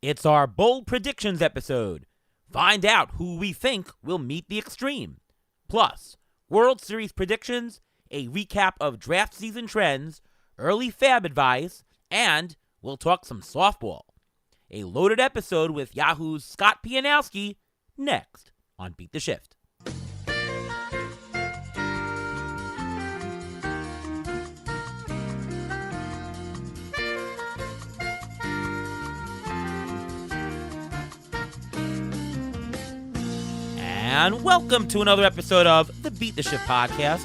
It's our bold predictions episode. Find out who we think will meet the extreme. Plus, World Series predictions, a recap of draft season trends, early fab advice, and we'll talk some softball. A loaded episode with Yahoo's Scott Pianowski next on Beat the Shift. And welcome to another episode of the Beat the Shift podcast.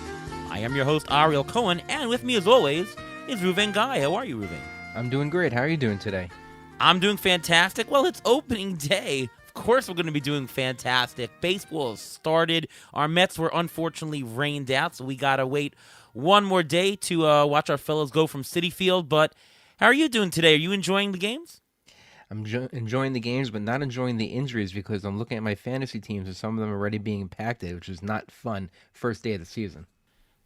I am your host, Ariel Cohen, and with me as always is Ruven Guy. How are you, Ruven? I'm doing great. How are you doing today? I'm doing fantastic. Well, it's opening day. Of course we're going to be doing fantastic. Baseball has started. Our Mets were unfortunately rained out, so we got to wait one more day to watch our fellows go from Citi Field. But how are you doing today? Are you enjoying the games? I'm enjoying the games, but not enjoying the injuries because I'm looking at my fantasy teams and some of them are already being impacted, which is not fun first day of the season.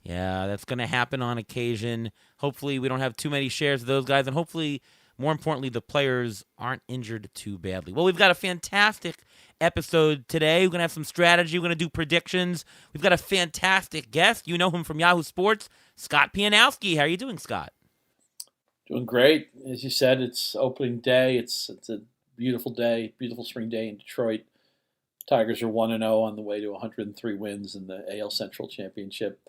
Yeah, that's going to happen on occasion. Hopefully we don't have too many shares of those guys, and hopefully, more importantly, the players aren't injured too badly. Well, we've got a fantastic episode today. We're going to have some strategy. We're going to do predictions. We've got a fantastic guest. You know him from Yahoo Sports, Scott Pianowski. How are you doing, Scott? Doing great. As you said, it's opening day. It's a beautiful day, beautiful spring day in Detroit. Tigers are 1-0 on the way to 103 wins in the AL Central Championship.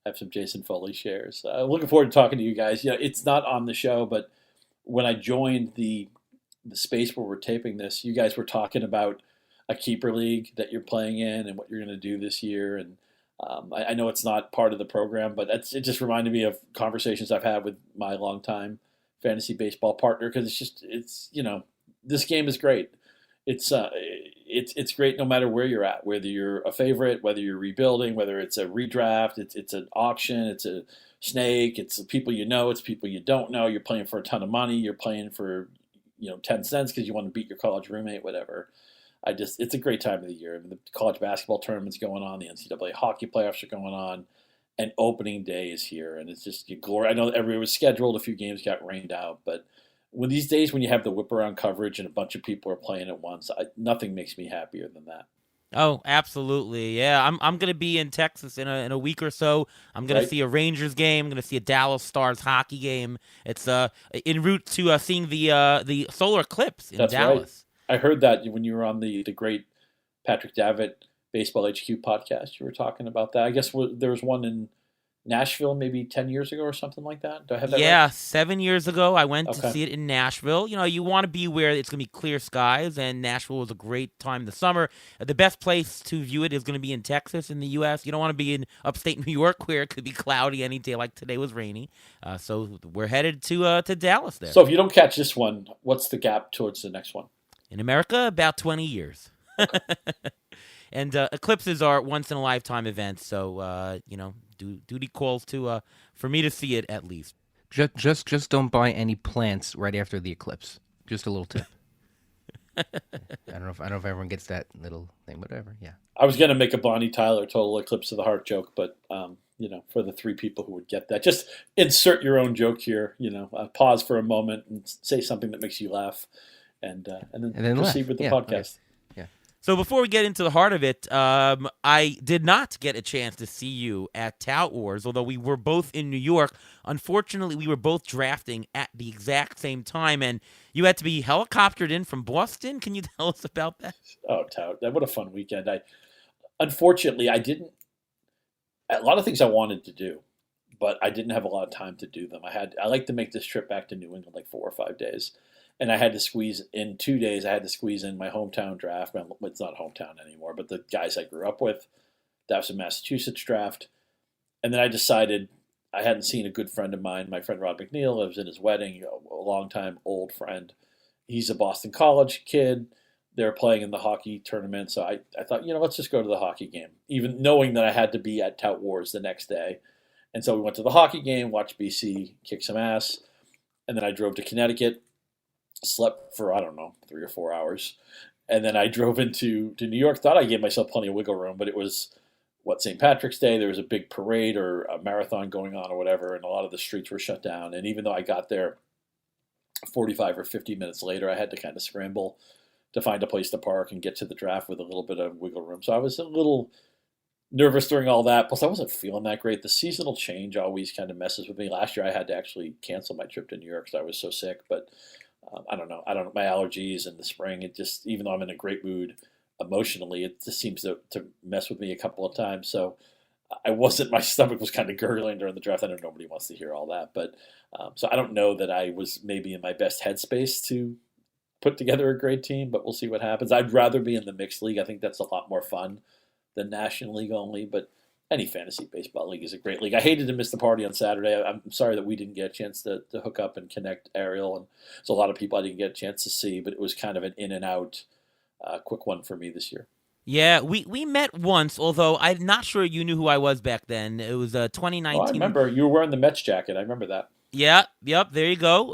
I have some Jason Foley shares. Looking forward to talking to you guys. You know, it's not on the show, but when I joined the space where we're taping this, you guys were talking about a keeper league that you're playing in and what you're going to do this year. And I know it's not part of the program, but it just reminded me of conversations I've had with my longtime fantasy baseball partner because it's this game is great. It's great no matter where you're at, whether you're a favorite, whether you're rebuilding, whether it's a redraft, it's an auction, it's a snake, it's people you know, it's people you don't know. You're playing for a ton of money. You're playing for 10 cents because you want to beat your college roommate, whatever. It's a great time of the year. I mean, the college basketball tournament's going on, the NCAA hockey playoffs are going on, and opening day is here, and it's just glory. I know everybody was scheduled, a few games got rained out, but when these days when you have the whip around coverage and a bunch of people are playing at once, nothing makes me happier than that. Oh, absolutely. Yeah, I'm going to be in Texas in a week or so. I'm going to see a Rangers game. I'm going to see a Dallas Stars hockey game. It's en route to seeing the solar eclipse in That's Dallas. Right. I heard that when you were on the great Patrick Davitt Baseball HQ podcast. You were talking about that. I guess there was one in Nashville maybe 10 years ago or something like that. Do I have that right? 7 years ago, I went to see it in Nashville. You know, you want to be where it's going to be clear skies, and Nashville was a great time in the summer. The best place to view it is going to be in Texas in the U.S. You don't want to be in upstate New York where it could be cloudy any day like today was rainy. So we're headed to Dallas there. So if you don't catch this one, what's the gap towards the next one? In America, about 20 years. Okay. And eclipses are once-in-a-lifetime events, so, duty calls for me to see it at least. Just don't buy any plants right after the eclipse. Just a little tip. I don't know if everyone gets that little thing, whatever. Yeah. I was going to make a Bonnie Tyler total eclipse of the heart joke, but for the three people who would get that, just insert your own joke here. Pause for a moment and say something that makes you laugh, and then proceed with the podcast. Okay. So before we get into the heart of it, I did not get a chance to see you at Tout Wars, although we were both in New York. Unfortunately, we were both drafting at the exact same time, and you had to be helicoptered in from Boston. Can you tell us about that? Oh, Tout, what a fun weekend. Unfortunately, I didn't – a lot of things I wanted to do, but I didn't have a lot of time to do them. I like to make this trip back to New England like 4 or 5 days. And I had to squeeze in 2 days. I had to squeeze in my hometown draft. It's not hometown anymore, but the guys I grew up with. That was a Massachusetts draft. And then I decided I hadn't seen a good friend of mine. My friend Rod McNeil. I was in his wedding, a longtime old friend. He's a Boston College kid. They're playing in the hockey tournament. So I thought, let's just go to the hockey game, even knowing that I had to be at Tout Wars the next day. And so we went to the hockey game, watched BC kick some ass. And then I drove to Connecticut. Slept for, 3 or 4 hours. And then I drove into New York. Thought I gave myself plenty of wiggle room, but it was, St. Patrick's Day. There was a big parade or a marathon going on or whatever, and a lot of the streets were shut down. And even though I got there 45 or 50 minutes later, I had to kind of scramble to find a place to park and get to the draft with a little bit of wiggle room. So I was a little nervous during all that. Plus, I wasn't feeling that great. The seasonal change always kind of messes with me. Last year, I had to actually cancel my trip to New York because I was so sick. But I don't know. My allergies in the spring, it just, even though I'm in a great mood emotionally, it just seems to mess with me a couple of times. So my stomach was kind of gurgling during the draft. I know nobody wants to hear all that. But so I don't know that I was maybe in my best headspace to put together a great team, but we'll see what happens. I'd rather be in the mixed league. I think that's a lot more fun than National League only, but any fantasy baseball league is a great league. I hated to miss the party on Saturday. I'm sorry that we didn't get a chance to hook up and connect, Ariel, and there's a lot of people I didn't get a chance to see, but it was kind of an in and out quick one for me this year. Yeah, we met once, although I'm not sure you knew who I was back then. It was 2019. Oh, I remember you were wearing the Mets jacket. I remember that. Yeah, yep, there you go.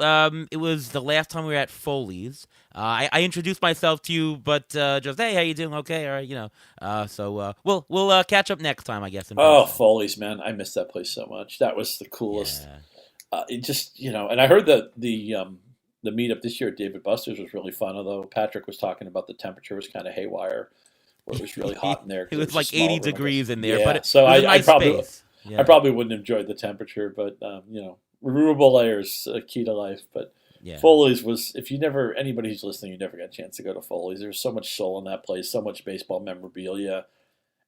It was the last time we were at Foley's. I introduced myself to you, but just, hey, how you doing? Okay, all right, so we'll catch up next time, I guess. Oh, Foley's, man, I miss that place so much. That was the coolest. Yeah. It just, and I heard that the meetup this year at David Buster's was really fun. Although Patrick was talking about the temperature was kind of haywire, where it was really hot in there. It was like 80 degrees in there, yeah, but so it was a nice space. I probably wouldn't have enjoyed the temperature, but removable layers, key to life. But yeah. Foley's was, anybody who's listening, you never got a chance to go to Foley's. There's so much soul in that place, so much baseball memorabilia.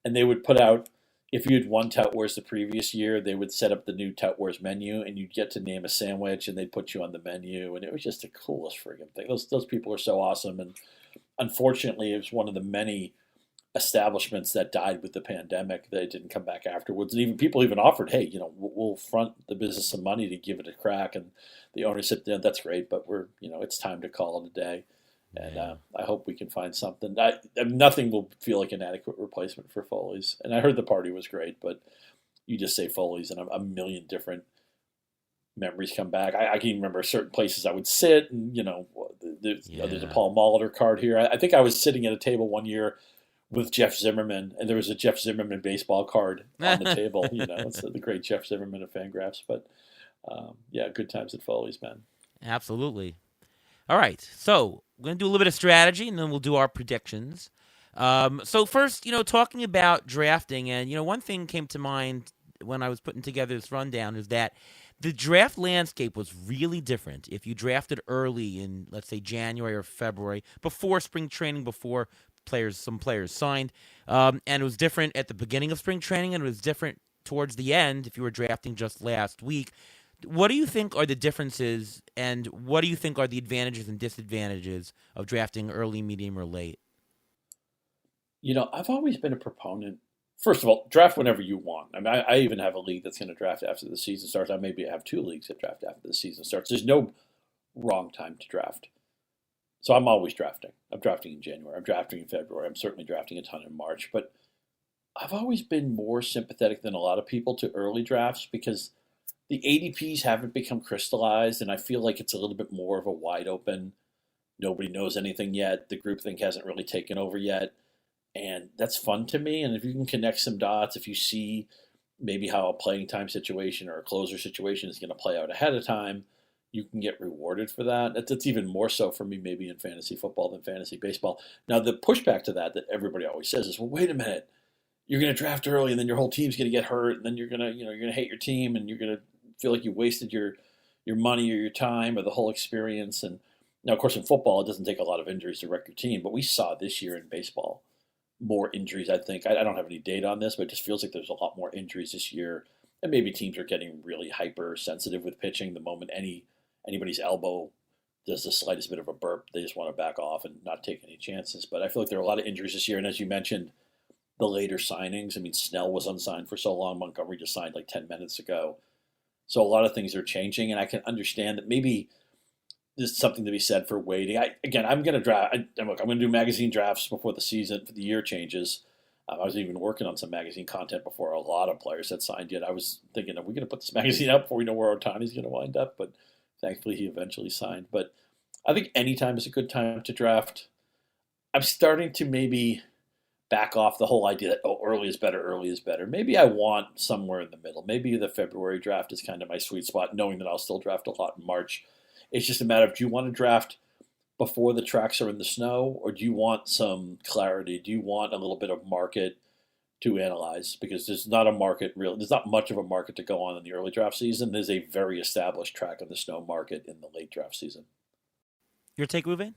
And they would put out, if you had won Tout Wars the previous year, they would set up the new Tout Wars menu, and you'd get to name a sandwich, and they'd put you on the menu. And it was just the coolest friggin' thing. Those people are so awesome. And unfortunately, it was one of the many establishments that died with the pandemic that didn't come back afterwards, and even people offered, hey, we'll front the business some money to give it a crack, and the owner said, that's great, but we're it's time to call it a day. And I hope we can find something. Nothing will feel like an adequate replacement for Foley's. And I heard the party was great, but you just say Foley's and a million different memories come back. I can even remember certain places I would sit, and there's a Paul Molitor card here. I think I was sitting at a table one year with Jeff Zimmerman, and there was a Jeff Zimmerman baseball card on the table. It's the great Jeff Zimmerman of Fangraphs. But good times at Foley's, man. Absolutely. All right, so we're going to do a little bit of strategy, and then we'll do our predictions. So first, talking about drafting, and, one thing came to mind when I was putting together this rundown is that the draft landscape was really different if you drafted early in, let's say, January or February, before spring training, before some players signed, and it was different at the beginning of spring training, and it was different towards the end if you were drafting just last week. What do you think are the differences, and what do you think are the advantages and disadvantages of drafting early, medium, or late? I've always been a proponent. First of all, draft whenever you want. I mean, I even have a league that's going to draft after the season starts. I maybe have two leagues that draft after the season starts. There's no wrong time to draft. So I'm always drafting. I'm drafting in January. I'm drafting in February. I'm certainly drafting a ton in March. But I've always been more sympathetic than a lot of people to early drafts because the ADPs haven't become crystallized, and I feel like it's a little bit more of a wide open, nobody knows anything yet. The groupthink hasn't really taken over yet. And that's fun to me. And if you can connect some dots, if you see maybe how a playing time situation or a closer situation is going to play out ahead of time, you can get rewarded for that. That's even more so for me maybe in fantasy football than fantasy baseball. Now, the pushback to that everybody always says is, well, wait a minute. You're going to draft early, and then your whole team's going to get hurt, and then you're going to hate your team, and you're going to feel like you wasted your money or your time or the whole experience. And now, of course, in football, it doesn't take a lot of injuries to wreck your team, but we saw this year in baseball more injuries, I think. I don't have any data on this, but it just feels like there's a lot more injuries this year, and maybe teams are getting really hypersensitive with pitching. The moment anybody's elbow does the slightest bit of a burp, they just want to back off and not take any chances. But I feel like there are a lot of injuries this year, and as you mentioned, the later signings. I mean, Snell was unsigned for so long. Montgomery just signed like 10 minutes ago. So a lot of things are changing, and I can understand that maybe there's something to be said for waiting. I'm going to draft. I'm going to do magazine drafts before the season, for the year changes. I was even working on some magazine content before a lot of players had signed yet. I was thinking, are we going to put this magazine up before we know where Ohtani's going to wind up? But thankfully, he eventually signed. But I think any time is a good time to draft. I'm starting to maybe back off the whole idea that, early is better. Maybe I want somewhere in the middle. Maybe the February draft is kind of my sweet spot, knowing that I'll still draft a lot in March. It's just a matter of, do you want to draft before the tracks are in the snow, or do you want some clarity? Do you want a little bit of market to analyze? Because there's not a market really. There's not much of a market to go on in the early draft season. There's a very established track of the snow market in the late draft season. Your take, Ruven?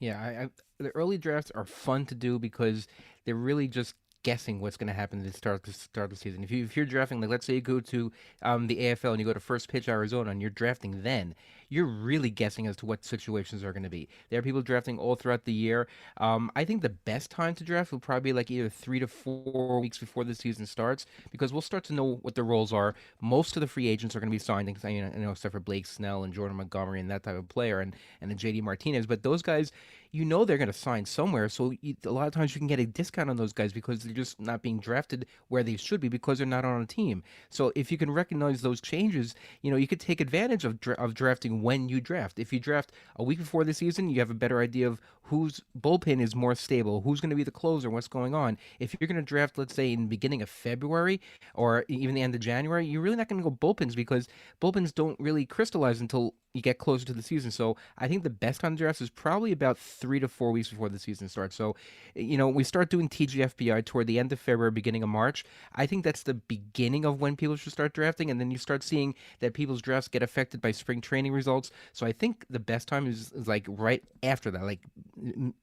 Yeah, the early drafts are fun to do because they're really just guessing what's going to happen at the start of the season. If you're drafting, like let's say you go to the AFL and you go to first pitch Arizona and you're drafting then, you're really guessing as to what situations are going to be. There are people drafting all throughout the year. I think the best time to draft will probably be like either 3 to 4 weeks before the season starts, because we'll start to know what the roles are. Most of the free agents are going to be signed, except for Blake Snell and Jordan Montgomery and that type of player, and then JD Martinez. But those guys, they're going to sign somewhere. So a lot of times you can get a discount on those guys because they're just not being drafted where they should be because they're not on a team. So if you can recognize those changes, you could take advantage of drafting when you draft. If you draft a week before the season, you have a better idea of whose bullpen is more stable, who's going to be the closer, what's going on. If you're going to draft, let's say, in the beginning of February or even the end of January, you're really not going to go bullpens because bullpens don't really crystallize until you get closer to the season. So I think the best time to draft is probably about 3 to 4 weeks before the season starts. So, we start doing TGFBI toward the end of February, beginning of March. I think that's the beginning of when people should start drafting, and then you start seeing that people's drafts get affected by spring training results. So I think the best time is like right after that, like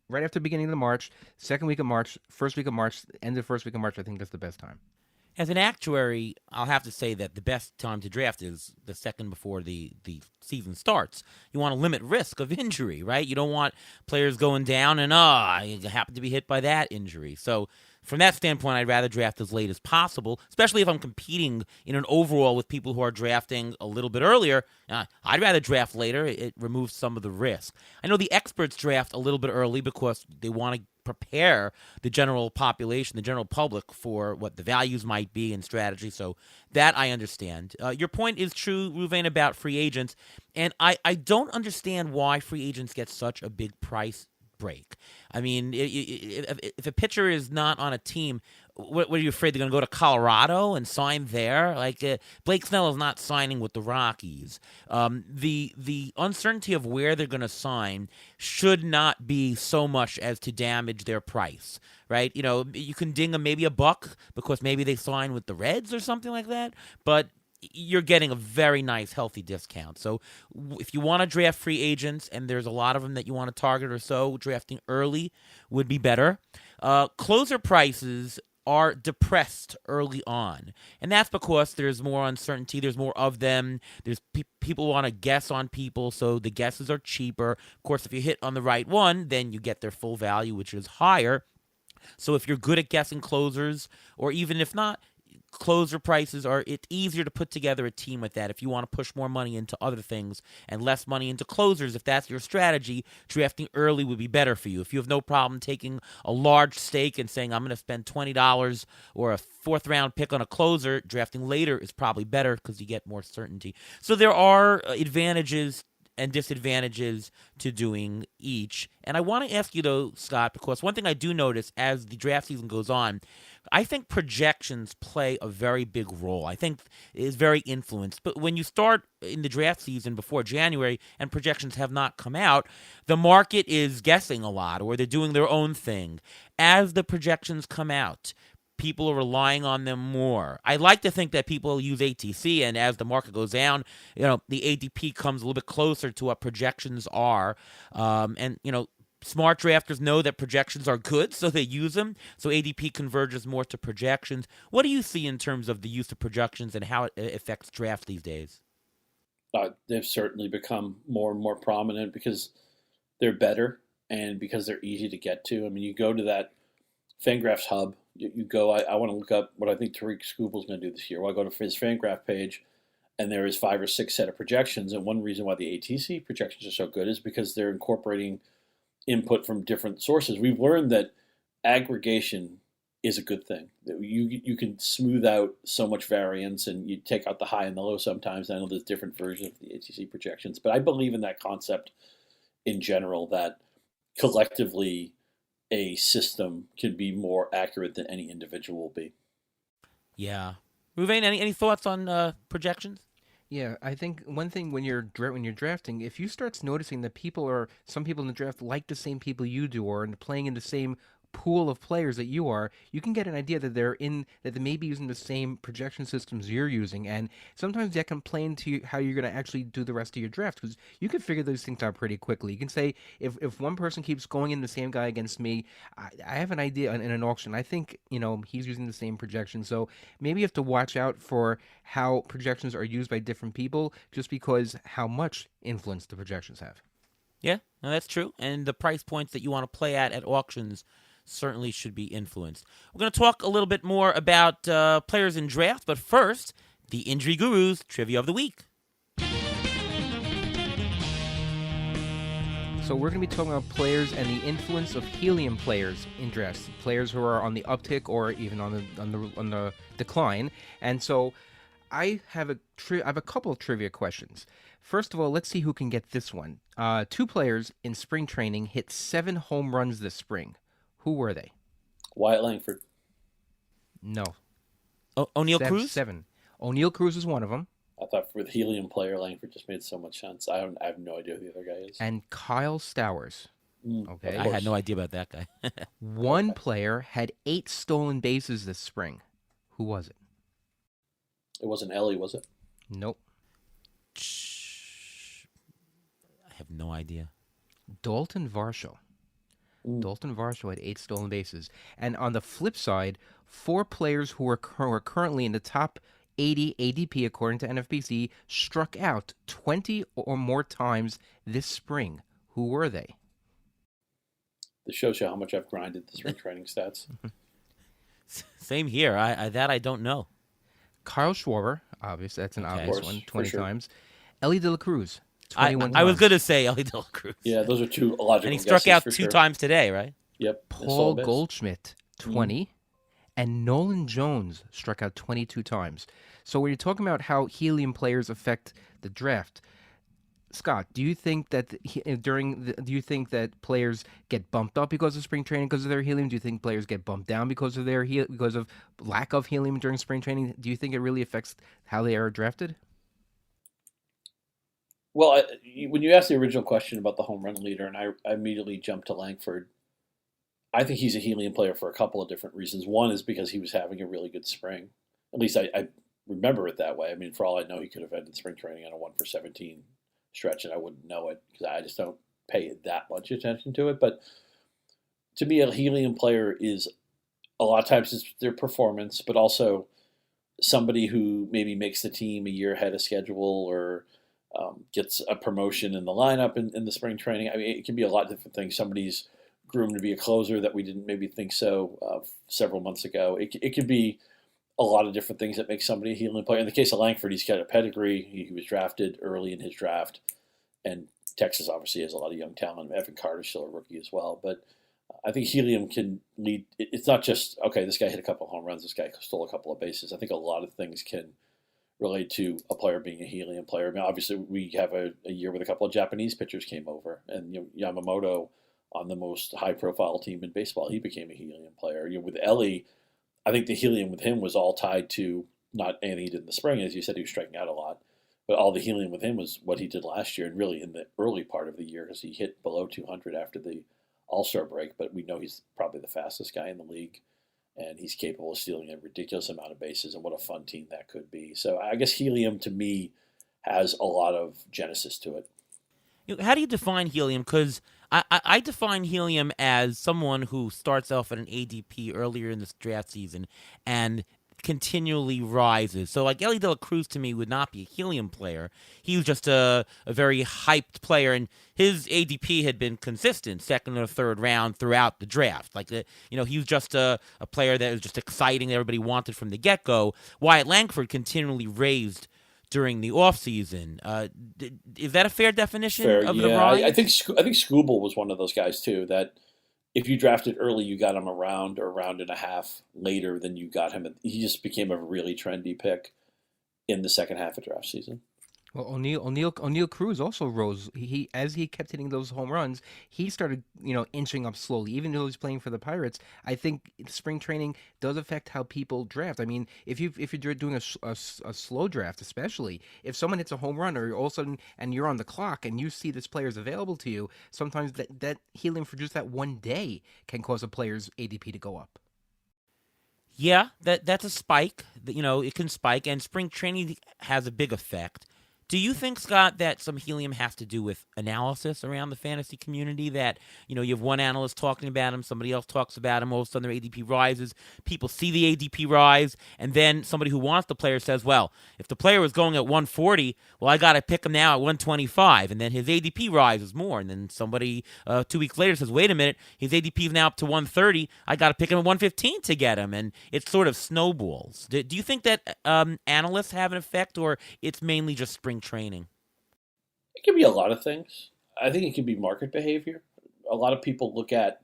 right after the beginning of March, second week of March, first week of March, end of the first week of March. I think that's the best time. As an actuary, I'll have to say that the best time to draft is the second before the season starts. You want to limit risk of injury, right? You don't want players going down and, you happen to be hit by that injury. So from that standpoint, I'd rather draft as late as possible, especially if I'm competing in an overall with people who are drafting a little bit earlier. I'd rather draft later. It removes some of the risk. I know the experts draft a little bit early because they want to prepare the general population, the general public, for what the values might be and strategy. So that I understand. Your point is true, Ruvain, about free agents. And I don't understand why free agents get such a big price break. I mean, if a pitcher is not on a team, what are you afraid they're going to go to Colorado and sign there? Like Blake Snell is not signing with the Rockies. The uncertainty of where they're going to sign should not be so much as to damage their price, right? You can ding them maybe $1 because maybe they sign with the Reds or something like that, but you're getting a very nice, healthy discount. So if you want to draft free agents, and there's a lot of them that you want to target or so, drafting early would be better. Closer prices are depressed early on, and that's because there's more uncertainty. There's more of them. There's people want to guess on people, so the guesses are cheaper. Of course, if you hit on the right one, then you get their full value, which is higher. So if you're good at guessing closers, or even if not, closer prices it's easier to put together a team with that. If you want to push more money into other things and less money into closers, if that's your strategy, drafting early would be better for you. If you have no problem taking a large stake and saying, I'm going to spend $20 or a fourth round pick on a closer, drafting later is probably better because you get more certainty. So there are advantages and disadvantages to doing each. And I want to ask you, though, Scott, because one thing I do notice as the draft season goes on, I think projections play a very big role. I think it is very influenced. But when you start in the draft season before January and projections have not come out, the market is guessing a lot, or they're doing their own thing. As the projections come out, people are relying on them more. I like to think that people use ATC, and as the market goes down, the ADP comes a little bit closer to what projections are. Smart drafters know that projections are good, so they use them. So ADP converges more to projections. What do you see in terms of the use of projections and how it affects draft these days? They've certainly become more and more prominent because they're better and because they're easy to get to. I mean, you go to that Fangraphs hub, you go, I want to look up what I think Tariq Scooble's going to do this year. Well, I go to his Fangraph page, and there is 5 or 6 set of projections. And one reason why the ATC projections are so good is because they're incorporating input from different sources. We've learned that aggregation is a good thing. That you can smooth out so much variance, and you take out the high and the low sometimes. I know there's different versions of the ATC projections, but I believe in that concept in general, that collectively a system can be more accurate than any individual will be. Yeah. Ruvain, any thoughts on projections? Yeah, I think one thing when when you're drafting, if you start noticing that some people in the draft like the same people you do, or playing in the same pool of players that you are, you can get an idea that they may be using the same projection systems you're using, and sometimes that can play into how you're going to actually do the rest of your draft because you can figure those things out pretty quickly. You can say if one person keeps going in the same guy against me, I have an idea in an auction. I think he's using the same projection, so maybe you have to watch out for how projections are used by different people just because how much influence the projections have. Yeah, no, that's true. And the price points that you want to play at auctions certainly should be influenced. We're going to talk a little bit more about players in draft, but first, the Injury Gurus Trivia of the Week. So we're going to be talking about players and the influence of helium players in drafts, players who are on the uptick or even on the decline. And so I have a couple of trivia questions. First of all, let's see who can get this one. Two players in spring training hit 7 home runs this spring. Who were they? Wyatt Langford. No. O'Neal Cruz? 7. O'Neal Cruz is one of them. I thought for the helium player, Langford just made so much sense. I have no idea who the other guy is. And Kyle Stowers. Okay. I had no idea about that guy. One player had 8 stolen bases this spring. Who was it? It wasn't Ellie, was it? Nope. I have no idea. Dalton Varsho. Dalton Varsho had 8 stolen bases. And on the flip side, 4 players who are currently in the top 80 ADP, according to NFBC, struck out 20 or more times this spring. Who were they? This shows you how much I've grinded the spring training stats. Same here. I don't know. Kyle Schwarber, obviously, that's an obvious one, 20 times. Ellie De La Cruz, 21 times. I was going to say Ellie De La Cruz. Yeah, those are two logical And he struck out for 2 sure. times today, right? Yep. Paul Goldschmidt, 20. And Nolan Jones struck out 22 times. So when you're talking about how helium players affect the draft, Scott, do you think that do you think that players get bumped up because of spring training because of their helium? Do you think players get bumped down because of because of lack of helium during spring training? Do you think it really affects how they are drafted? Well, when you asked the original question about the home run leader, and I immediately jumped to Langford, I think he's a helium player for a couple of different reasons. One is because he was having a really good spring. At least I remember it that way. I mean, for all I know, he could have ended spring training on a 1 for 17 stretch, and I wouldn't know it because I just don't pay that much attention to it. But to me, a helium player is a lot of times it's their performance, but also somebody who maybe makes the team a year ahead of schedule or gets a promotion in the lineup in the spring training. I mean, it can be a lot of different things. Somebody's groomed to be a closer that we didn't maybe think so several months ago. It could be a lot of different things that make somebody a helium player. In the case of Langford, he's got a pedigree. He was drafted early in his draft, and Texas obviously has a lot of young talent. Evan Carter's still a rookie as well, but I think helium can lead. It's not just, okay, this guy hit a couple of home runs, this guy stole a couple of bases. I think a lot of things can relate to a player being a helium player. I mean, obviously, we have a year with a couple of Japanese pitchers came over, and Yamamoto on the most high-profile team in baseball, he became a helium player. With Ellie, I think the helium with him was all tied to not anything he did in the spring. As you said, he was striking out a lot. But all the helium with him was what he did last year and really in the early part of the year because he hit below 200 after the All-Star break. But we know he's probably the fastest guy in the league, and he's capable of stealing a ridiculous amount of bases, and what a fun team that could be. So I guess helium, to me, has a lot of genesis to it. How do you define helium? Because I define helium as someone who starts off at an ADP earlier in this draft season and continually rises. So like Ellie De La Cruz to me would not be a helium player. He was just a very hyped player, and his ADP had been consistent, second or third round throughout the draft. Like he was just a player that was just exciting that everybody wanted from the get-go. Wyatt Langford continually raised during the offseason. Is that a fair definition of the rise? I think Skubal was one of those guys too, that if you drafted early, you got him a round or a round and a half later than you got him. He just became a really trendy pick in the second half of draft season. Well, O'Neal Cruz also rose. He as he kept hitting those home runs, he started inching up slowly. Even though he's playing for the Pirates, I think spring training does affect how people draft. I mean, if you're doing a slow draft, especially if someone hits a home run or all of a sudden and you're on the clock and you see this player's available to you, sometimes that helium for just that one day can cause a player's ADP to go up. Yeah, that's a spike. It can spike, and spring training has a big effect. Do you think, Scott, that some helium has to do with analysis around the fantasy community? That, you have one analyst talking about him, somebody else talks about him, all of a sudden their ADP rises, people see the ADP rise, and then somebody who wants the player says, well, if the player was going at 140, well, I got to pick him now at 125, and then his ADP rises more, and then somebody 2 weeks later says, wait a minute, his ADP is now up to 130, I got to pick him at 115 to get him, and it sort of snowballs. Do you think that analysts have an effect, or it's mainly just spring training? It can be a lot of things. I think it can be market behavior. A lot of people look at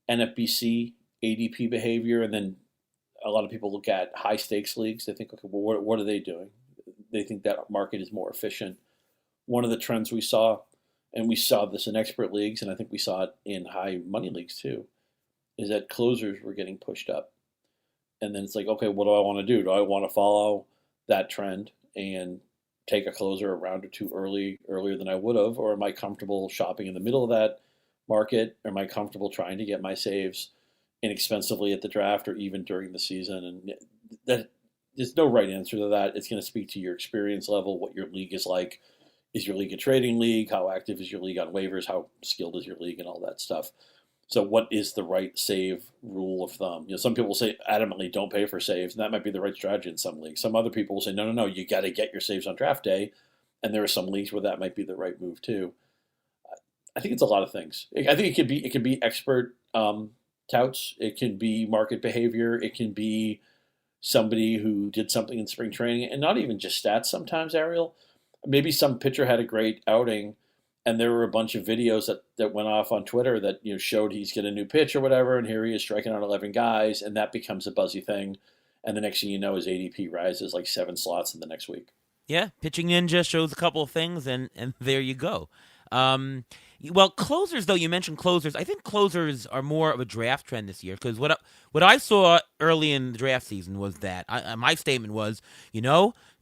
NFBC ADP behavior, and then a lot of people look at high stakes leagues. They think, okay, well, what are they doing? They think that market is more efficient. One of the trends we saw, and we saw this in expert leagues, and I think we saw it in high money leagues too, is that closers were getting pushed up. And then it's like, okay, what do I want to do? Do I want to follow that trend and take a closer a round or two earlier than I would have, or am I comfortable shopping in the middle of that market? Or am I comfortable trying to get my saves inexpensively at the draft or even during the season? And that there's no right answer to that. It's going to speak to your experience level, what your league is like. Is your league a trading league? How active is your league on waivers? How skilled is your league and all that stuff? So what is the right save rule of thumb? Some people say adamantly don't pay for saves, and that might be the right strategy in some leagues. Some other people will say, no, you got to get your saves on draft day, and there are some leagues where that might be the right move too. I think it's a lot of things. I think it can be expert touts. It can be market behavior. It can be somebody who did something in spring training, and not even just stats. Sometimes, Ariel, maybe some pitcher had a great outing, and there were a bunch of videos that went off on Twitter that showed he's getting a new pitch or whatever, and here he is striking out 11 guys, and that becomes a buzzy thing. And the next thing you know, his ADP rises like 7 slots in the next week. Yeah, Pitching Ninja shows a couple of things, and there you go. Well, closers, though, you mentioned closers. I think closers are more of a draft trend this year because what I saw early in the draft season was that my statement was,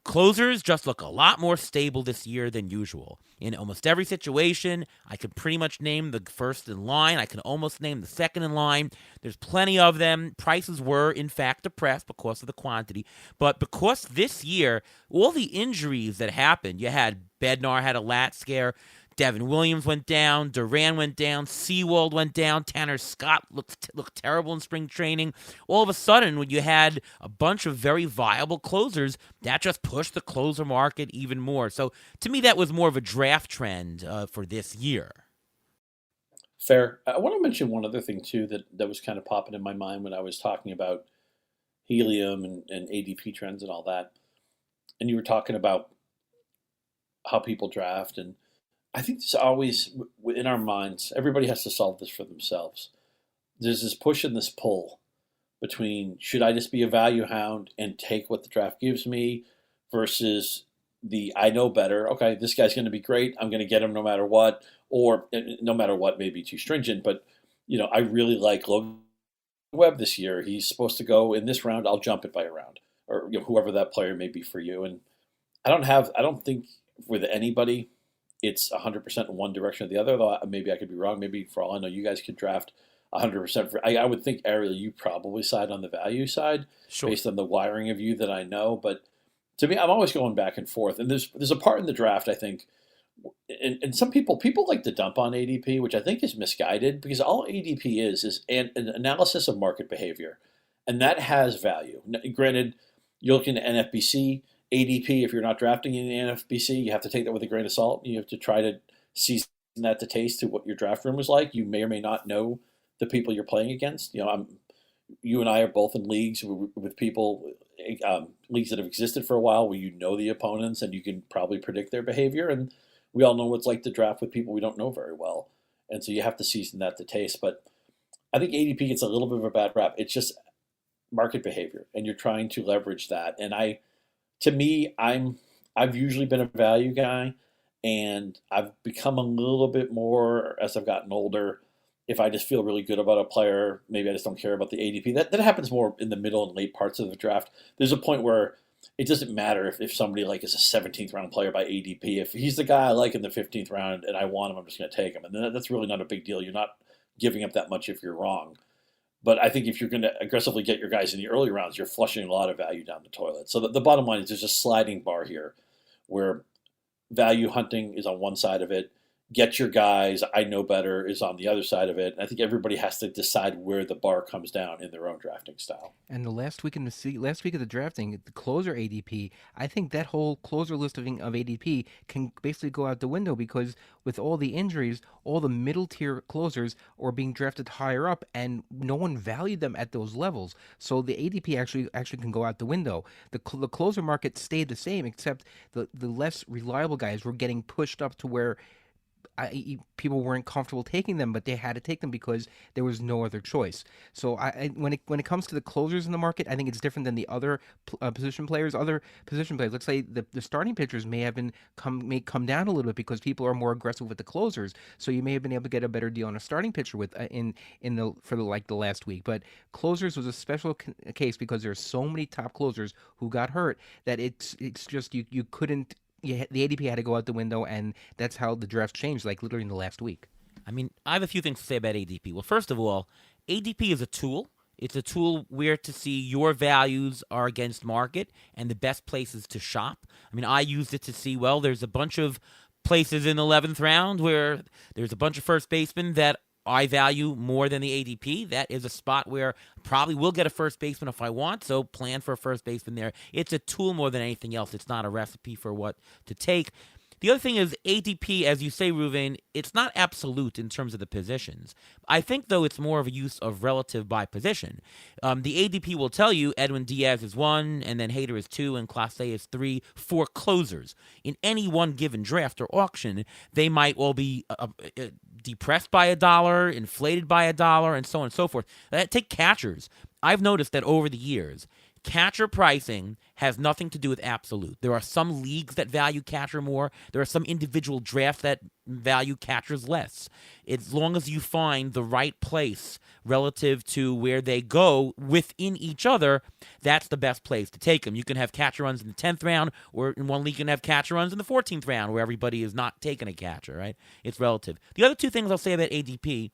closers just look a lot more stable this year than usual. In almost every situation, I could pretty much name the first in line. I can almost name the second in line. There's plenty of them. Prices were, in fact, depressed because of the quantity. But because this year, all the injuries that happened, you had Bednar had a lat scare, Devin Williams went down, Duran went down, Seawald went down, Tanner Scott looked terrible in spring training. All of a sudden, when you had a bunch of very viable closers, that just pushed the closer market even more. So to me, that was more of a draft trend for this year. Fair. I want to mention one other thing too that was kind of popping in my mind when I was talking about helium and ADP trends and all that. And you were talking about how people draft, and I think there's always in our minds, everybody has to solve this for themselves. There's this push and this pull between should I just be a value hound and take what the draft gives me versus the I know better. Okay, this guy's going to be great. I'm going to get him no matter what, or no matter what may be too stringent. But I really like Logan Webb this year. He's supposed to go in this round. I'll jump it by a round, or whoever that player may be for you. And I don't think with anybody it's 100% in one direction or the other, though maybe I could be wrong. Maybe for all I know, you guys could draft 100%. I would think, Ariel, you probably side on the value side Sure. based on the wiring of you that I know. But to me, I'm always going back and forth. And there's a part in the draft, I think, and some people like to dump on ADP, which I think is misguided because all ADP is an analysis of market behavior. And that has value. Granted, you're looking at NFBC, ADP, if you're not drafting in the NFBC, you have to take that with a grain of salt. You have to try to season that to taste to what your draft room was like. You may or may not know the people you're playing against. You and I are both in leagues with people, leagues that have existed for a while where you know the opponents and you can probably predict their behavior. And we all know what it's like to draft with people we don't know very well. And so you have to season that to taste. But I think ADP gets a little bit of a bad rap. It's just market behavior, and you're trying to leverage that. And to me, I'm I've usually been a value guy, and I've become a little bit more as I've gotten older. If I just feel really good about a player, maybe I just don't care about the ADP. That happens more in the middle and late parts of the draft. There's a point where it doesn't matter if somebody like is a 17th round player by ADP. If he's the guy I like in the 15th round and I want him, I'm just going to take him. And that's really not a big deal. You're not giving up that much if you're wrong. But I think if you're going to aggressively get your guys in the early rounds, you're flushing a lot of value down the toilet. So the bottom line is there's a sliding bar here where value hunting is on one side of it. Get your guys, I know better, is on the other side of it. And I think everybody has to decide where the bar comes down in their own drafting style. And the last week of the drafting, the closer ADP, I think that whole closer list of ADP can basically go out the window because with all the injuries, all the middle tier closers are being drafted higher up, and no one valued them at those levels. So the ADP actually can go out the window. The closer market stayed the same, except the less reliable guys were getting pushed up to where people weren't comfortable taking them, but they had to take them because there was no other choice. So when it comes to the closers in the market, I think it's different than the other position players. Other position players, let's say the starting pitchers may come down a little bit because people are more aggressive with the closers. So you may have been able to get a better deal on a starting pitcher with the last week. But closers was a special case because there's so many top closers who got hurt that it's just you couldn't. The ADP had to go out the window, and that's how the draft changed, like literally in the last week. I mean, I have a few things to say about ADP. Well, first of all, ADP is a tool. It's a tool where to see your values are against market and the best places to shop. I mean, I used it to see, well, there's a bunch of places in the 11th round where there's a bunch of first basemen that I value more than the ADP. That is a spot where I probably will get a first baseman if I want, so plan for a first baseman there. It's a tool more than anything else. It's not a recipe for what to take. The other thing is ADP, as you say, Ruvain, it's not absolute in terms of the positions. I think, though, it's more of a use of relative by position. The ADP will tell you Edwin Diaz is 1, and then Hader is 2, and Clase is 3 for closers. In any one given draft or auction, they might all be depressed by $1, inflated by $1, and so on and so forth. Take catchers. I've noticed that over the years, catcher pricing has nothing to do with absolute. There are some leagues that value catcher more. There are some individual drafts that value catchers less. As long as you find the right place relative to where they go within each other, that's the best place to take them. You can have catcher runs in the 10th round, or in one league you can have catcher runs in the 14th round where everybody is not taking a catcher, right? It's relative. The other two things I'll say about ADP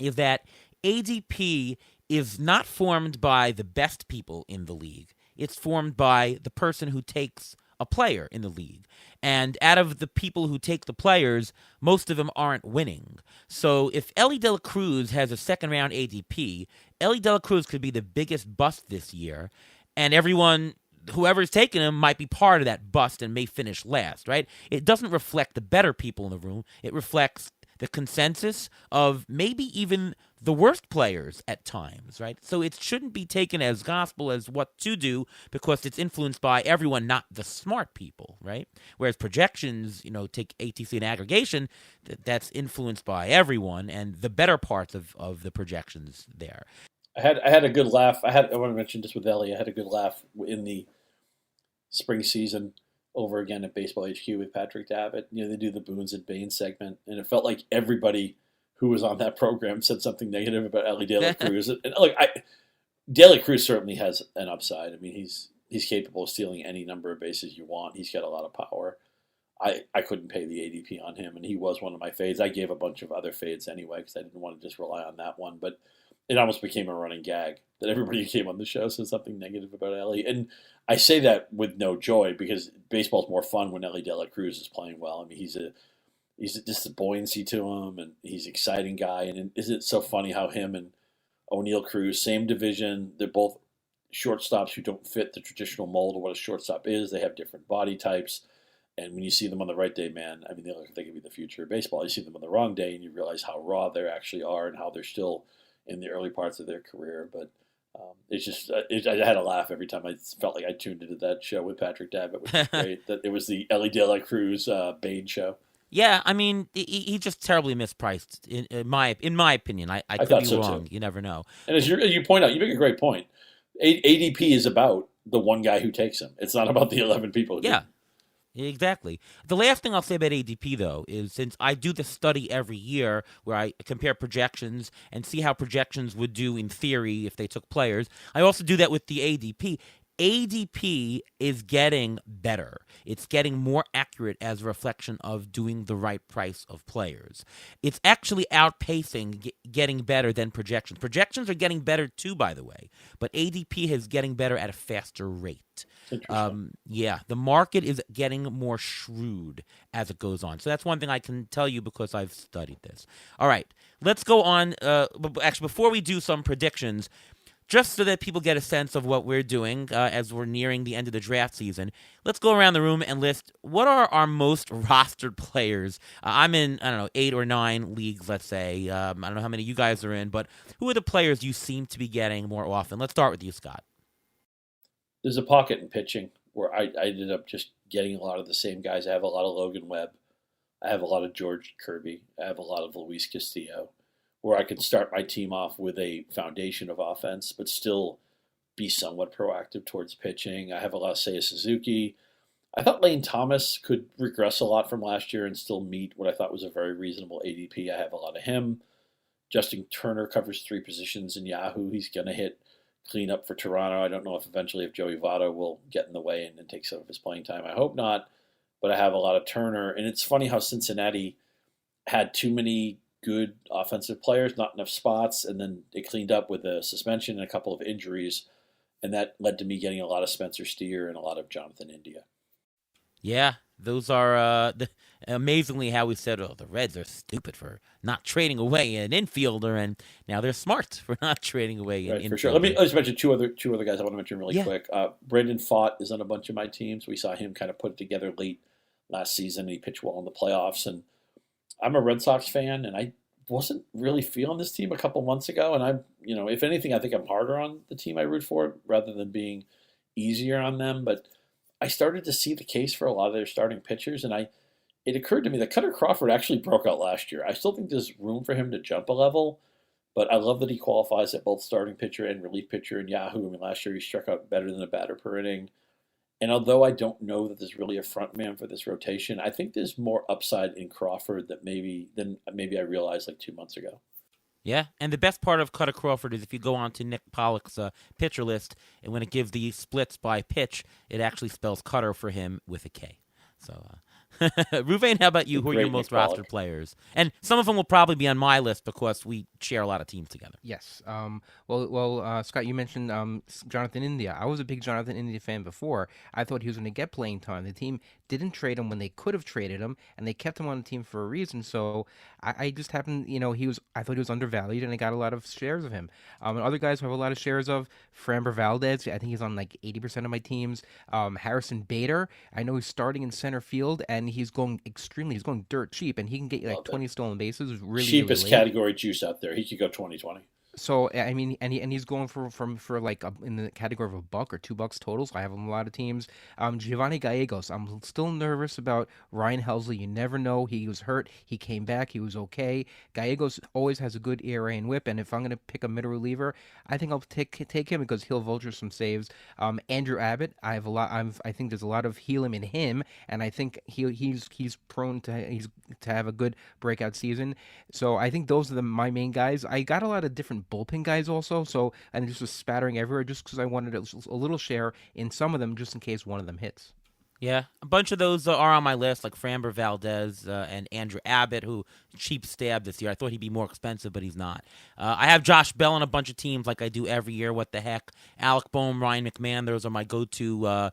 is that ADP is not formed by the best people in the league. It's formed by the person who takes a player in the league. And out of the people who take the players, most of them aren't winning. So if Elly De La Cruz has a second-round ADP, Elly De La Cruz could be the biggest bust this year, and whoever's taking him might be part of that bust and may finish last, right? It doesn't reflect the better people in the room. It reflects the consensus of maybe even the worst players at times, right? So it shouldn't be taken as gospel as what to do because it's influenced by everyone, not the smart people, right? Whereas projections, take ATC and aggregation, that's influenced by everyone and the better parts of the projections there. I had a good laugh. I want to mention this with Ellie. I had a good laugh in the spring season over again at Baseball HQ with Patrick Davitt. They do the Boons and Baines segment, and it felt like everybody who was on that program said something negative about Elly De La Cruz. And look, De La Cruz certainly has an upside. I mean, he's capable of stealing any number of bases you want. He's got a lot of power. I couldn't pay the ADP on him, and he was one of my fades. I gave a bunch of other fades anyway because I didn't want to just rely on that one, but it almost became a running gag that everybody who came on the show said something negative about Elly. And I say that with no joy because baseball's more fun when Elly De La Cruz is playing well. I mean, he's just a buoyancy to him, and he's an exciting guy. And isn't it so funny how him and O'Neill Cruz, same division, they're both shortstops who don't fit the traditional mold of what a shortstop is. They have different body types. And when you see them on the right day, man, I mean, they look like they could be the future of baseball. You see them on the wrong day, and you realize how raw they actually are and how they're still in the early parts of their career. But it's just, I had a laugh every time I felt like I tuned into that show with Patrick Davitt, which was great. That it was the Elly De La Cruz Bane show. Yeah, I mean, he just terribly mispriced, in my opinion. I could be wrong. You never know. And as you point out, you make a great point. ADP is about the one guy who takes him. It's not about the 11 people who do. Exactly. The last thing I'll say about ADP, though, is since I do this study every year where I compare projections and see how projections would do in theory if they took players, I also do that with the ADP. ADP is getting better. It's getting more accurate as a reflection of doing the right price of players. It's actually outpacing getting better than projections. Projections are getting better too, by the way, but ADP is getting better at a faster rate. Yeah, the market is getting more shrewd as it goes on. So that's one thing I can tell you because I've studied this. All right, let's go on. Actually, before we do some predictions, just so that people get a sense of what we're doing as we're nearing the end of the draft season, let's go around the room and list what are our most rostered players. I'm in, 8 or 9 leagues, let's say. I don't know how many you guys are in, but who are the players you seem to be getting more often? Let's start with you, Scott. There's a pocket in pitching where I ended up just getting a lot of the same guys. I have a lot of Logan Webb. I have a lot of George Kirby. I have a lot of Luis Castillo, where I can start my team off with a foundation of offense, but still be somewhat proactive towards pitching. I have a lot of Seiya Suzuki. I thought Lane Thomas could regress a lot from last year and still meet what I thought was a very reasonable ADP. I have a lot of him. Justin Turner covers 3 positions in Yahoo. He's going to hit cleanup for Toronto. I don't know if eventually if Joey Votto will get in the way and take some of his playing time. I hope not, but I have a lot of Turner. And it's funny how Cincinnati had too many good offensive players, not enough spots, and then it cleaned up with a suspension and a couple of injuries, and that led to me getting a lot of Spencer Steer and a lot of Jonathan India. Yeah, those are amazingly how we said, the Reds are stupid for not trading away an infielder, and now they're smart for not trading away an infielder. For sure. Let me just mention two other guys I want to mention really quick. Brandon Pfaadt is on a bunch of my teams. We saw him kind of put it together late last season, and he pitched well in the playoffs. And I'm a Red Sox fan, and I wasn't really feeling this team a couple months ago. And if anything, I think I'm harder on the team I root for rather than being easier on them. But I started to see the case for a lot of their starting pitchers, and it occurred to me that Cutter Crawford actually broke out last year. I still think there's room for him to jump a level, but I love that he qualifies at both starting pitcher and relief pitcher in Yahoo. I mean, last year he struck out better than a batter per inning. And although I don't know that there's really a front man for this rotation, I think there's more upside in Crawford than maybe I realized like 2 months ago. Yeah, and the best part of Cutter Crawford is if you go on to Nick Pollock's pitcher list, and when it gives the splits by pitch, it actually spells Cutter for him with a K. So, Ruvain, how about you? Who are your most rostered players? And some of them will probably be on my list because we share a lot of teams together. Yes. Scott, you mentioned Jonathan India. I was a big Jonathan India fan before. I thought he was going to get playing time. The team didn't trade him when they could have traded him, and they kept him on the team for a reason. So I just happened, I thought he was undervalued, and I got a lot of shares of him. And other guys who have a lot of shares of, Framber Valdez, I think he's on like 80% of my teams. Harrison Bader, I know he's starting in center field, and he's going dirt cheap, and he can get you like 20 stolen bases. Really cheapest really category juice out there. He could go 20-20. So I mean, and he's going for like in the category of $1 or $2 total. So I have him on a lot of teams. Giovanni Gallegos, I'm still nervous about Ryan Helsley. You never know. He was hurt. He came back. He was okay. Gallegos always has a good ERA and WHIP. And if I'm going to pick a middle reliever, I think I'll take him because he'll vulture some saves. Andrew Abbott, I think there's a lot of helium in him, and I think he's prone to have a good breakout season. So I think those are my main guys. I got a lot of different bullpen guys also, so and just was spattering everywhere just because I wanted a little share in some of them just in case one of them hits. Yeah, a bunch of those are on my list, like Framber Valdez and Andrew Abbott, who cheap stab this year. I thought he'd be more expensive, but he's not. I have Josh Bell on a bunch of teams like I do every year. What the heck? Alec Boehm, Ryan McMahon, those are my go-to,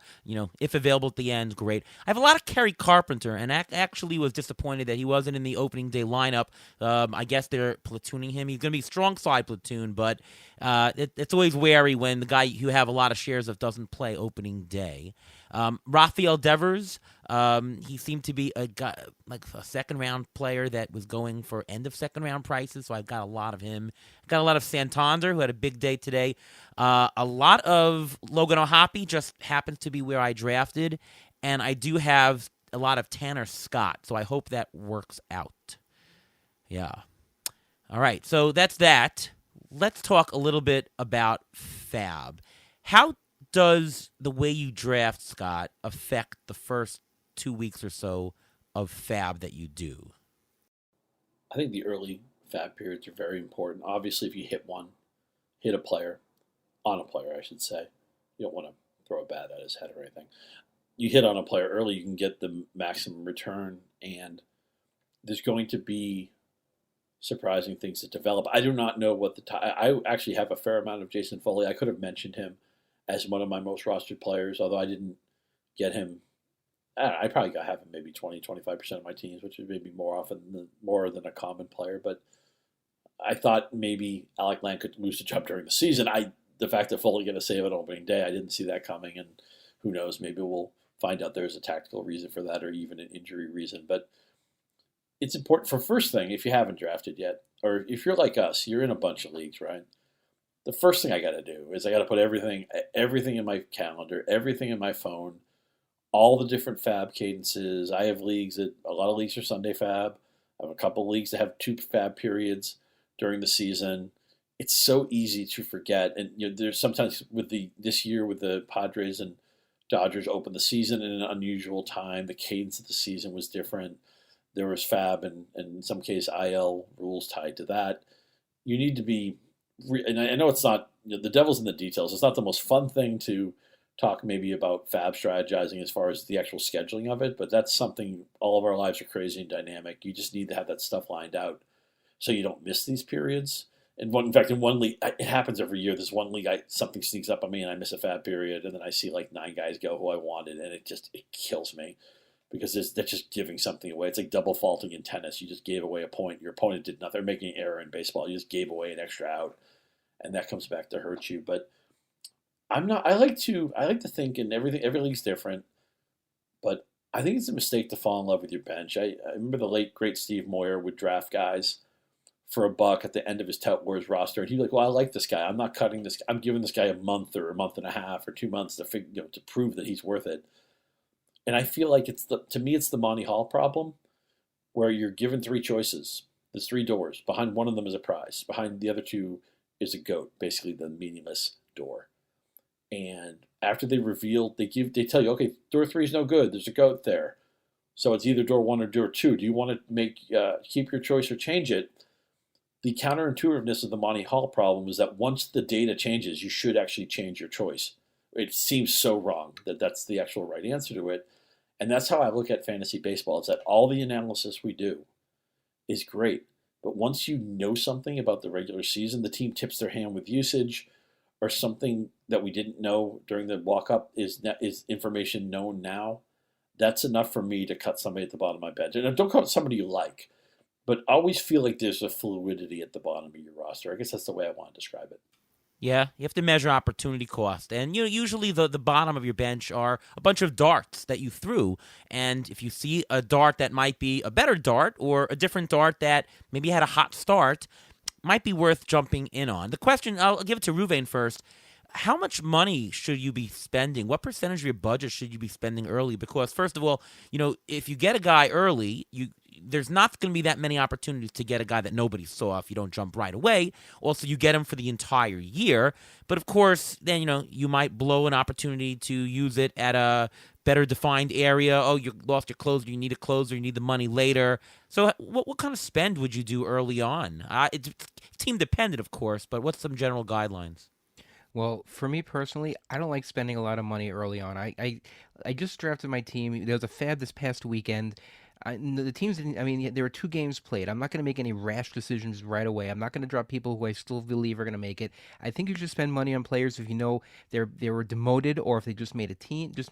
if available at the end, great. I have a lot of Kerry Carpenter, and actually was disappointed that he wasn't in the opening day lineup. I guess they're platooning him. He's going to be strong side platoon, but it's always wary when the guy you have a lot of shares of doesn't play opening day. Rafael Devers, he seemed to be a guy, like a second-round player that was going for end-of-second-round prices, so I've got a lot of him. Got a lot of Santander, who had a big day today. A lot of Logan O'Hoppe, just happens to be where I drafted, and I do have a lot of Tanner Scott, so I hope that works out. Yeah. All right, so that's that. Let's talk a little bit about Fab. How does the way you draft, Scott, affect the first 2 weeks or so of fab that you do? I think the early fab periods are very important. Obviously, if you hit a player, on a player, I should say, you don't want to throw a bat at his head or anything. You hit on a player early, you can get the maximum return, and there's going to be surprising things that develop. I do not know what I actually have a fair amount of Jason Foley. I could have mentioned him as one of my most rostered players, although I didn't get him. I probably got have him maybe 20-25% of my teams, which is maybe more than a common player. But I thought maybe Alec Land could lose the job during the season. The fact that Foley got a save on opening day, I didn't see that coming, and who knows? Maybe we'll find out there's a tactical reason for that, or even an injury reason. But it's important for first thing, if you haven't drafted yet, or if you're like us, you're in a bunch of leagues, right? The first thing I got to do is I got to put everything in my calendar, everything in my phone, all the different fab cadences. I have a lot of leagues are Sunday fab. I have a couple of leagues that have 2 fab periods during the season. It's so easy to forget, and there's sometimes this year with the Padres and Dodgers opened the season in an unusual time. The cadence of the season was different. There was fab and in some case IL rules tied to that. You need to be, and I know it's not, the devil's in the details. It's not the most fun thing to talk maybe about fab strategizing as far as the actual scheduling of it, but that's something, all of our lives are crazy and dynamic. You just need to have that stuff lined out so you don't miss these periods. In fact, in one league, it happens every year. There's one league, something sneaks up on me and I miss a fab period, and then I see like 9 guys go who I wanted, and it kills me. Because that's just giving something away. It's like double faulting in tennis. You just gave away a point. Your opponent did nothing. They're making an error in baseball. You just gave away an extra out, and that comes back to hurt you. But I'm not. I like to think, and every league's different. But I think it's a mistake to fall in love with your bench. I remember the late great Steve Moyer would draft guys for $1 at the end of his Tout Wars roster, and he'd be like, "Well, I like this guy. I'm not cutting this. I'm giving this guy a month or a month and a half or 2 months to prove that he's worth it." And I feel like to me, it's the Monty Hall problem, where you're given 3 choices. There's 3 doors. Behind one of them is a prize. Behind the other 2 is a goat, basically the meaningless door. And after they reveal, they tell you, okay, door 3 is no good. There's a goat there. So it's either door 1 or door 2. Do you want to keep your choice or change it? The counterintuitiveness of the Monty Hall problem is that once the data changes, you should actually change your choice. It seems so wrong that that's the actual right answer to it. And that's how I look at fantasy baseball. It's that all the analysis we do is great. But once you know something about the regular season, the team tips their hand with usage, or something that we didn't know during the walk-up is information known now, that's enough for me to cut somebody at the bottom of my bench. And don't cut somebody you like, but always feel like there's a fluidity at the bottom of your roster. I guess that's the way I want to describe it. Yeah, you have to measure opportunity cost. And usually the bottom of your bench are a bunch of darts that you threw. And if you see a dart that might be a better dart or a different dart that maybe had a hot start, might be worth jumping in on. The question, I'll give it to Ruvain first. How much money should you be spending? What percentage of your budget should you be spending early? Because first of all, if you get a guy early, there's not going to be that many opportunities to get a guy that nobody saw if you don't jump right away. Also, you get him for the entire year. But of course, then, you might blow an opportunity to use it at a better defined area. Oh, you lost your closer. You need a closer. You need the money later. So what kind of spend would you do early on? It's team dependent, of course, but what's some general guidelines? Well, for me personally, I don't like spending a lot of money early on. I just drafted my team. There was a fab this past weekend. The teams didn't. I mean, there were 2 games played. I'm not going to make any rash decisions right away. I'm not going to drop people who I still believe are going to make it. I think you should spend money on players if you know they were demoted, or if they just made the team. If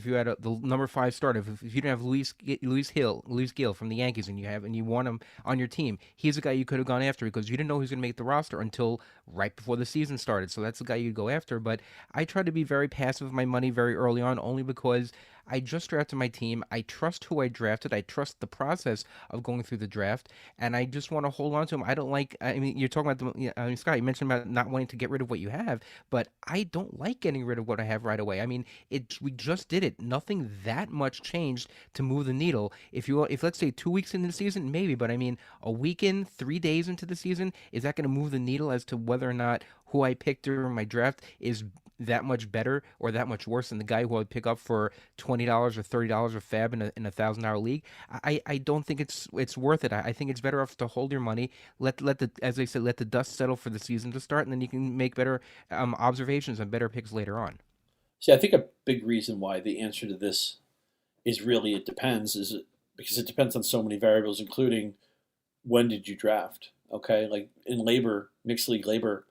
you had the number 5 starter, if you didn't have Luis Gil from the Yankees, and you want him on your team, he's a guy you could have gone after because you didn't know he was going to make the roster until right before the season started. So that's the guy you'd go after. But I try to be very passive with my money very early on, only because I just drafted my team. I trust who I drafted. I trust the process of going through the draft, and I just want to hold on to him. I don't like. I mean, you're talking about Scott. You mentioned about not wanting to get rid of what you have, but I don't like getting rid of what I have right away. I mean, we just did it. Nothing that much changed to move the needle. If let's say 2 weeks into the season, maybe, but I mean, a week in, 3 days into the season, is that going to move the needle as to whether or not who I picked during my draft is that much better or that much worse than the guy who I pick up for $20 or $30 a fab in a $1,000 league. I don't think it's worth it. I think it's better off to hold your money, let the, as I said, let the dust settle for the season to start, and then you can make better observations and better picks later on. See, I think a big reason why the answer to this is really it depends is because it depends on so many variables, including when did you draft? Okay, like in labor, mixed league labor,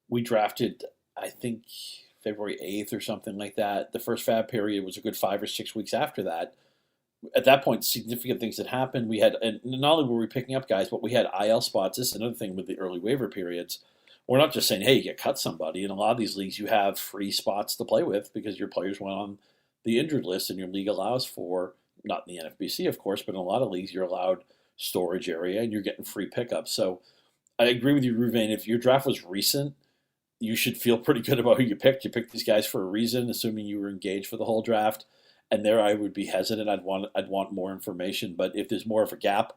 we drafted, I think, February 8th or something like that. The first fab period was a good 5 or 6 weeks after that. At that point, significant things had happened. We had, and not only were we picking up guys, but we had IL spots. This is another thing with the early waiver periods. We're not just saying, hey, you cut somebody. In a lot of these leagues, you have free spots to play with because your players went on the injured list, and your league allows for, not in the NFBC, of course, but in a lot of leagues, you're allowed storage area and you're getting free pickups. So I agree with you, Ruvain. If your draft was recent, you should feel pretty good about who you picked. You picked these guys for a reason, assuming you were engaged for the whole draft. And there, I would be hesitant. I'd want more information. But if there's more of a gap,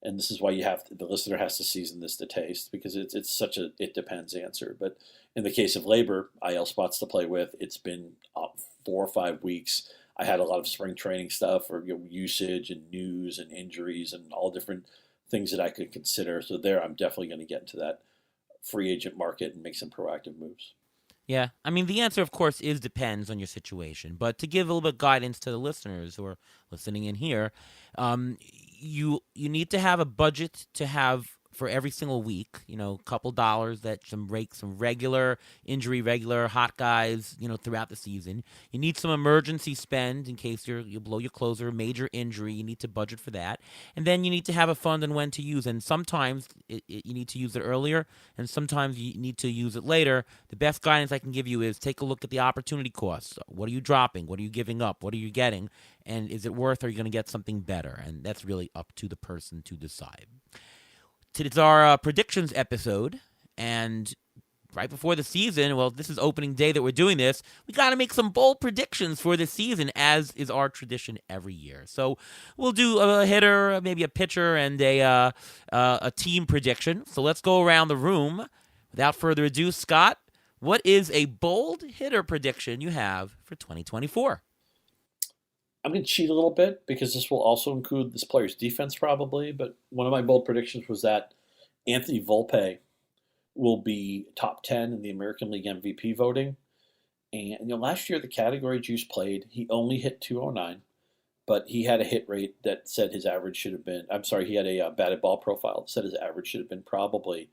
and this is why the listener has to season this to taste, because it's such a it depends answer. But in the case of labor, IL spots to play with. It's been 4 or 5 weeks. I had a lot of spring training stuff or usage and news and injuries and all different things that I could consider. So there, I'm definitely going to get into that free agent market and make some proactive moves. Yeah, I mean, the answer, of course, is depends on your situation. But to give a little bit of guidance to the listeners who are listening in here, you need to have a budget to have for every single week, a couple dollars that some regular injury, regular hot guys, throughout the season. You need some emergency spend in case you blow your closer, major injury. You need to budget for that. And then you need to have a fund and when to use. And sometimes you need to use it earlier, and sometimes you need to use it later. The best guidance I can give you is take a look at the opportunity costs. What are you dropping? What are you giving up? What are you getting? And is it worth, or are you going to get something better? And that's really up to the person to decide. It's our predictions episode, and right before the season, well, this is opening day that we're doing this, we got to make some bold predictions for the season, as is our tradition every year. So we'll do a hitter, maybe a pitcher, and a team prediction. So let's go around the room. Without further ado, Scott, what is a bold hitter prediction you have for 2024? I'm going to cheat a little bit because this will also include this player's defense probably, but one of my bold predictions was that Anthony Volpe will be top 10 in the American League MVP voting. And last year the category Juice played, he only hit 209, but he had a hit rate that said his average should have been, he had a batted ball profile that said his average should have been probably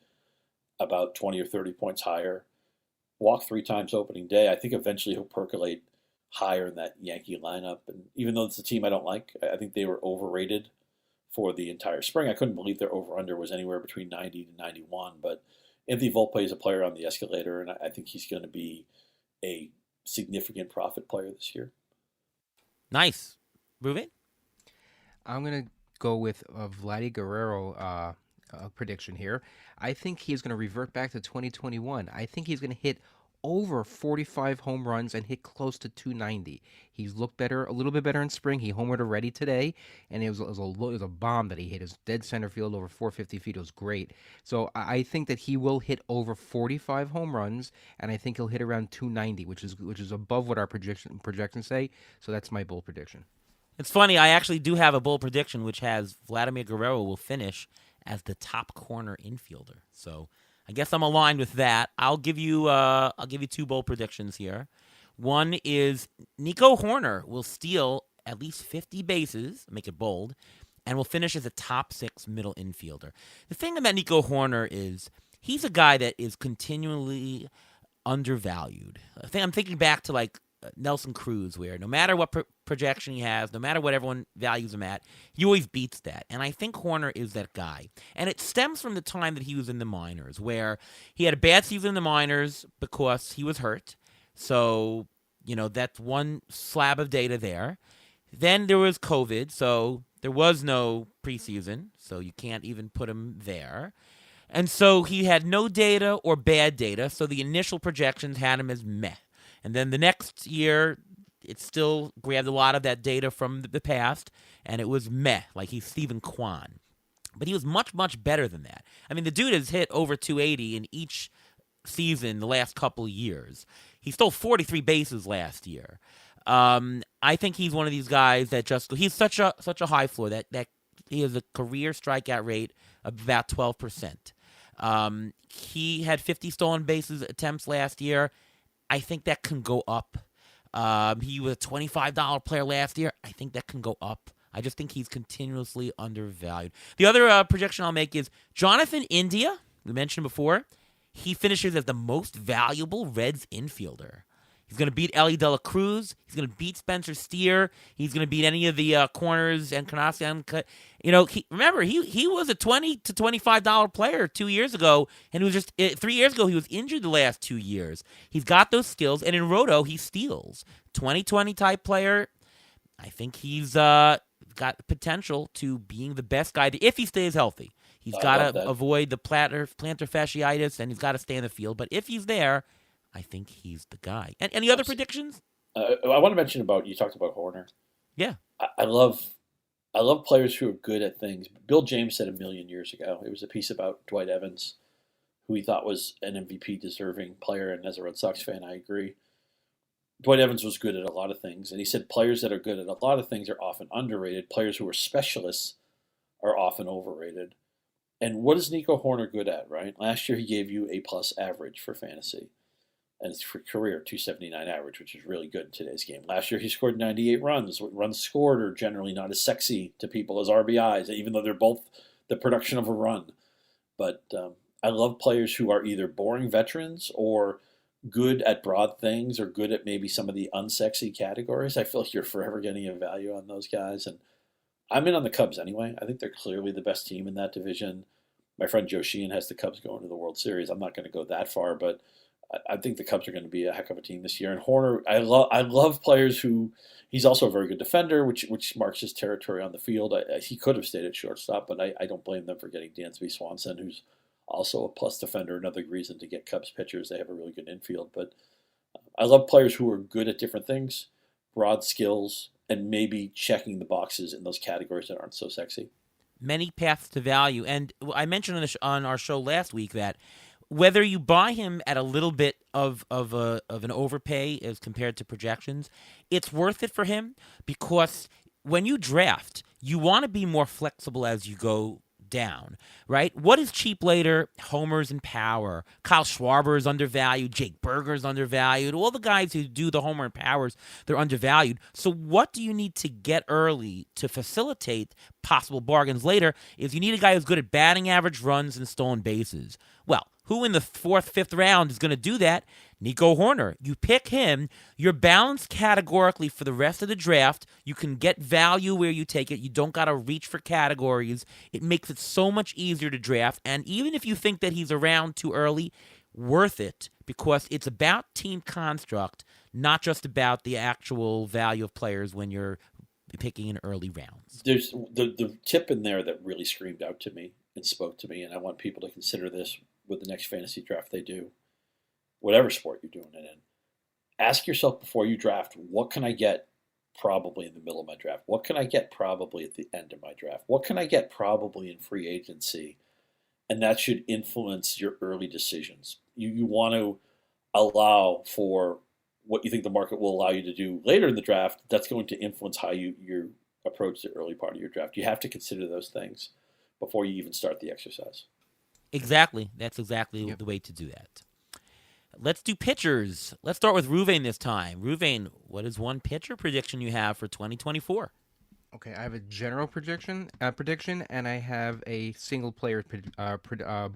about 20 or 30 points higher. Walked 3 times opening day. I think eventually he'll percolate higher in that Yankee lineup. And even though it's a team I don't like, I think they were overrated for the entire spring. I couldn't believe their over-under was anywhere between 90 to 91. But Anthony Volpe is a player on the escalator, and I think he's going to be a significant profit player this year. Nice. Ruben? I'm going to go with a Vladdy Guerrero prediction here. I think he's going to revert back to 2021. I think he's going to hit over 45 home runs and hit close to 290. He's looked better, a little bit better in spring. He homered already today, and it was a bomb that he hit. His dead center field over 450 feet. It was great. So I think that he will hit over 45 home runs, and I think he'll hit around 290, which is above what our projections say. So that's my bold prediction. It's funny, I actually do have a bold prediction, which has Vladimir Guerrero will finish as the top corner infielder. So I guess I'm aligned with that. I'll give you 2 bold predictions here. One is Nico Horner will steal at least 50 bases, make it bold, and will finish as a top 6 middle infielder. The thing about Nico Horner is he's a guy that is continually undervalued. I'm thinking back to like Nelson Cruz, where no matter what projection he has, no matter what everyone values him at, he always beats that. And I think Horner is that guy. And it stems from the time that he was in the minors, where he had a bad season in the minors because he was hurt. So, that's one slab of data there. Then there was COVID, so there was no preseason, so you can't even put him there. And so he had no data or bad data, so the initial projections had him as meh. And then the next year, it still grabbed a lot of that data from the past, and it was meh, like he's Stephen Kwan. But he was much, much better than that. I mean, the dude has hit over 280 in each season the last couple of years. He stole 43 bases last year. I think he's one of these guys that he's such a high floor that he has a career strikeout rate of about 12%. He had 50 stolen bases attempts last year. I think that can go up. He was a $25 player last year. I think that can go up. I just think he's continuously undervalued. The other projection I'll make is Jonathan India. We mentioned before. He finishes as the most valuable Reds infielder. He's going to beat Ellie De La Cruz. He's going to beat Spencer Steer. He's going to beat any of the corners and Canasian. Remember, he was a $20 to $25 player 2 years ago, and he was just 3 years ago. He was injured the last 2 years. He's got those skills, and in Roto, he steals. 2020 type player. I think he's got the potential to being the best guy if he stays healthy. He's got to avoid the plantar fasciitis, and he's got to stay in the field. But if he's there, I think he's the guy. And any other predictions? I want to mention you talked about Horner. Yeah. I love players who are good at things. Bill James said a million years ago, it was a piece about Dwight Evans, who he thought was an MVP deserving player. And as a Red Sox fan, I agree. Dwight Evans was good at a lot of things. And he said players that are good at a lot of things are often underrated. Players who are specialists are often overrated. And what is Nico Horner good at, right? Last year he gave you A+ average for fantasy. And it's for career, 279 average, which is really good in today's game. Last year he scored 98 runs. What runs scored are generally not as sexy to people as RBIs, even though they're both the production of a run. But I love players who are either boring veterans or good at broad things or good at maybe some of the unsexy categories. I feel like you're forever getting a value on those guys. And I'm in on the Cubs anyway. I think they're clearly the best team in that division. My friend Joe Sheehan has the Cubs going to the World Series. I'm not going to go that far, but I think the Cubs are going to be a heck of a team this year. And Horner, I love players who he's also a very good defender, which marks his territory on the field. He could have stayed at shortstop, but I don't blame them for getting Dansby Swanson, who's also a plus defender. Another reason to get Cubs pitchers. They have a really good infield. But I love players who are good at different things, broad skills, and maybe checking the boxes in those categories that aren't so sexy. Many paths to value. And I mentioned on our show last week that whether you buy him at a little bit of an overpay as compared to projections, it's worth it for him because when you draft, you want to be more flexible as you go down, right? What is cheap later? Homers and power. Kyle Schwarber is undervalued. Jake Berger is undervalued. All the guys who do the homer and powers, they're undervalued. So what do you need to get early to facilitate possible bargains later is you need a guy who's good at batting average, runs, and stolen bases. Well, who in the 4th, 5th round is going to do that? Nico Horner. You pick him. You're balanced categorically for the rest of the draft. You can get value where you take it. You don't got to reach for categories. It makes it so much easier to draft. And even if you think that he's around too early, worth it because it's about team construct, not just about the actual value of players when you're picking in early rounds. There's the tip in there that really screamed out to me and spoke to me, and I want people to consider this with the next fantasy draft they do, whatever sport you're doing it in. Ask yourself before you draft, what can I get probably in the middle of my draft? What can I get probably at the end of my draft? What can I get probably in free agency? And that should influence your early decisions. You want to allow for what you think the market will allow you to do later in the draft. That's going to influence how you approach the early part of your draft. You have to consider those things before you even start the exercise. Exactly. That's exactly the way to do that. Let's do pitchers. Let's start with Ruvain this time. Ruvain, what is one pitcher prediction you have for 2024? Okay, I have a general prediction, and I have a single player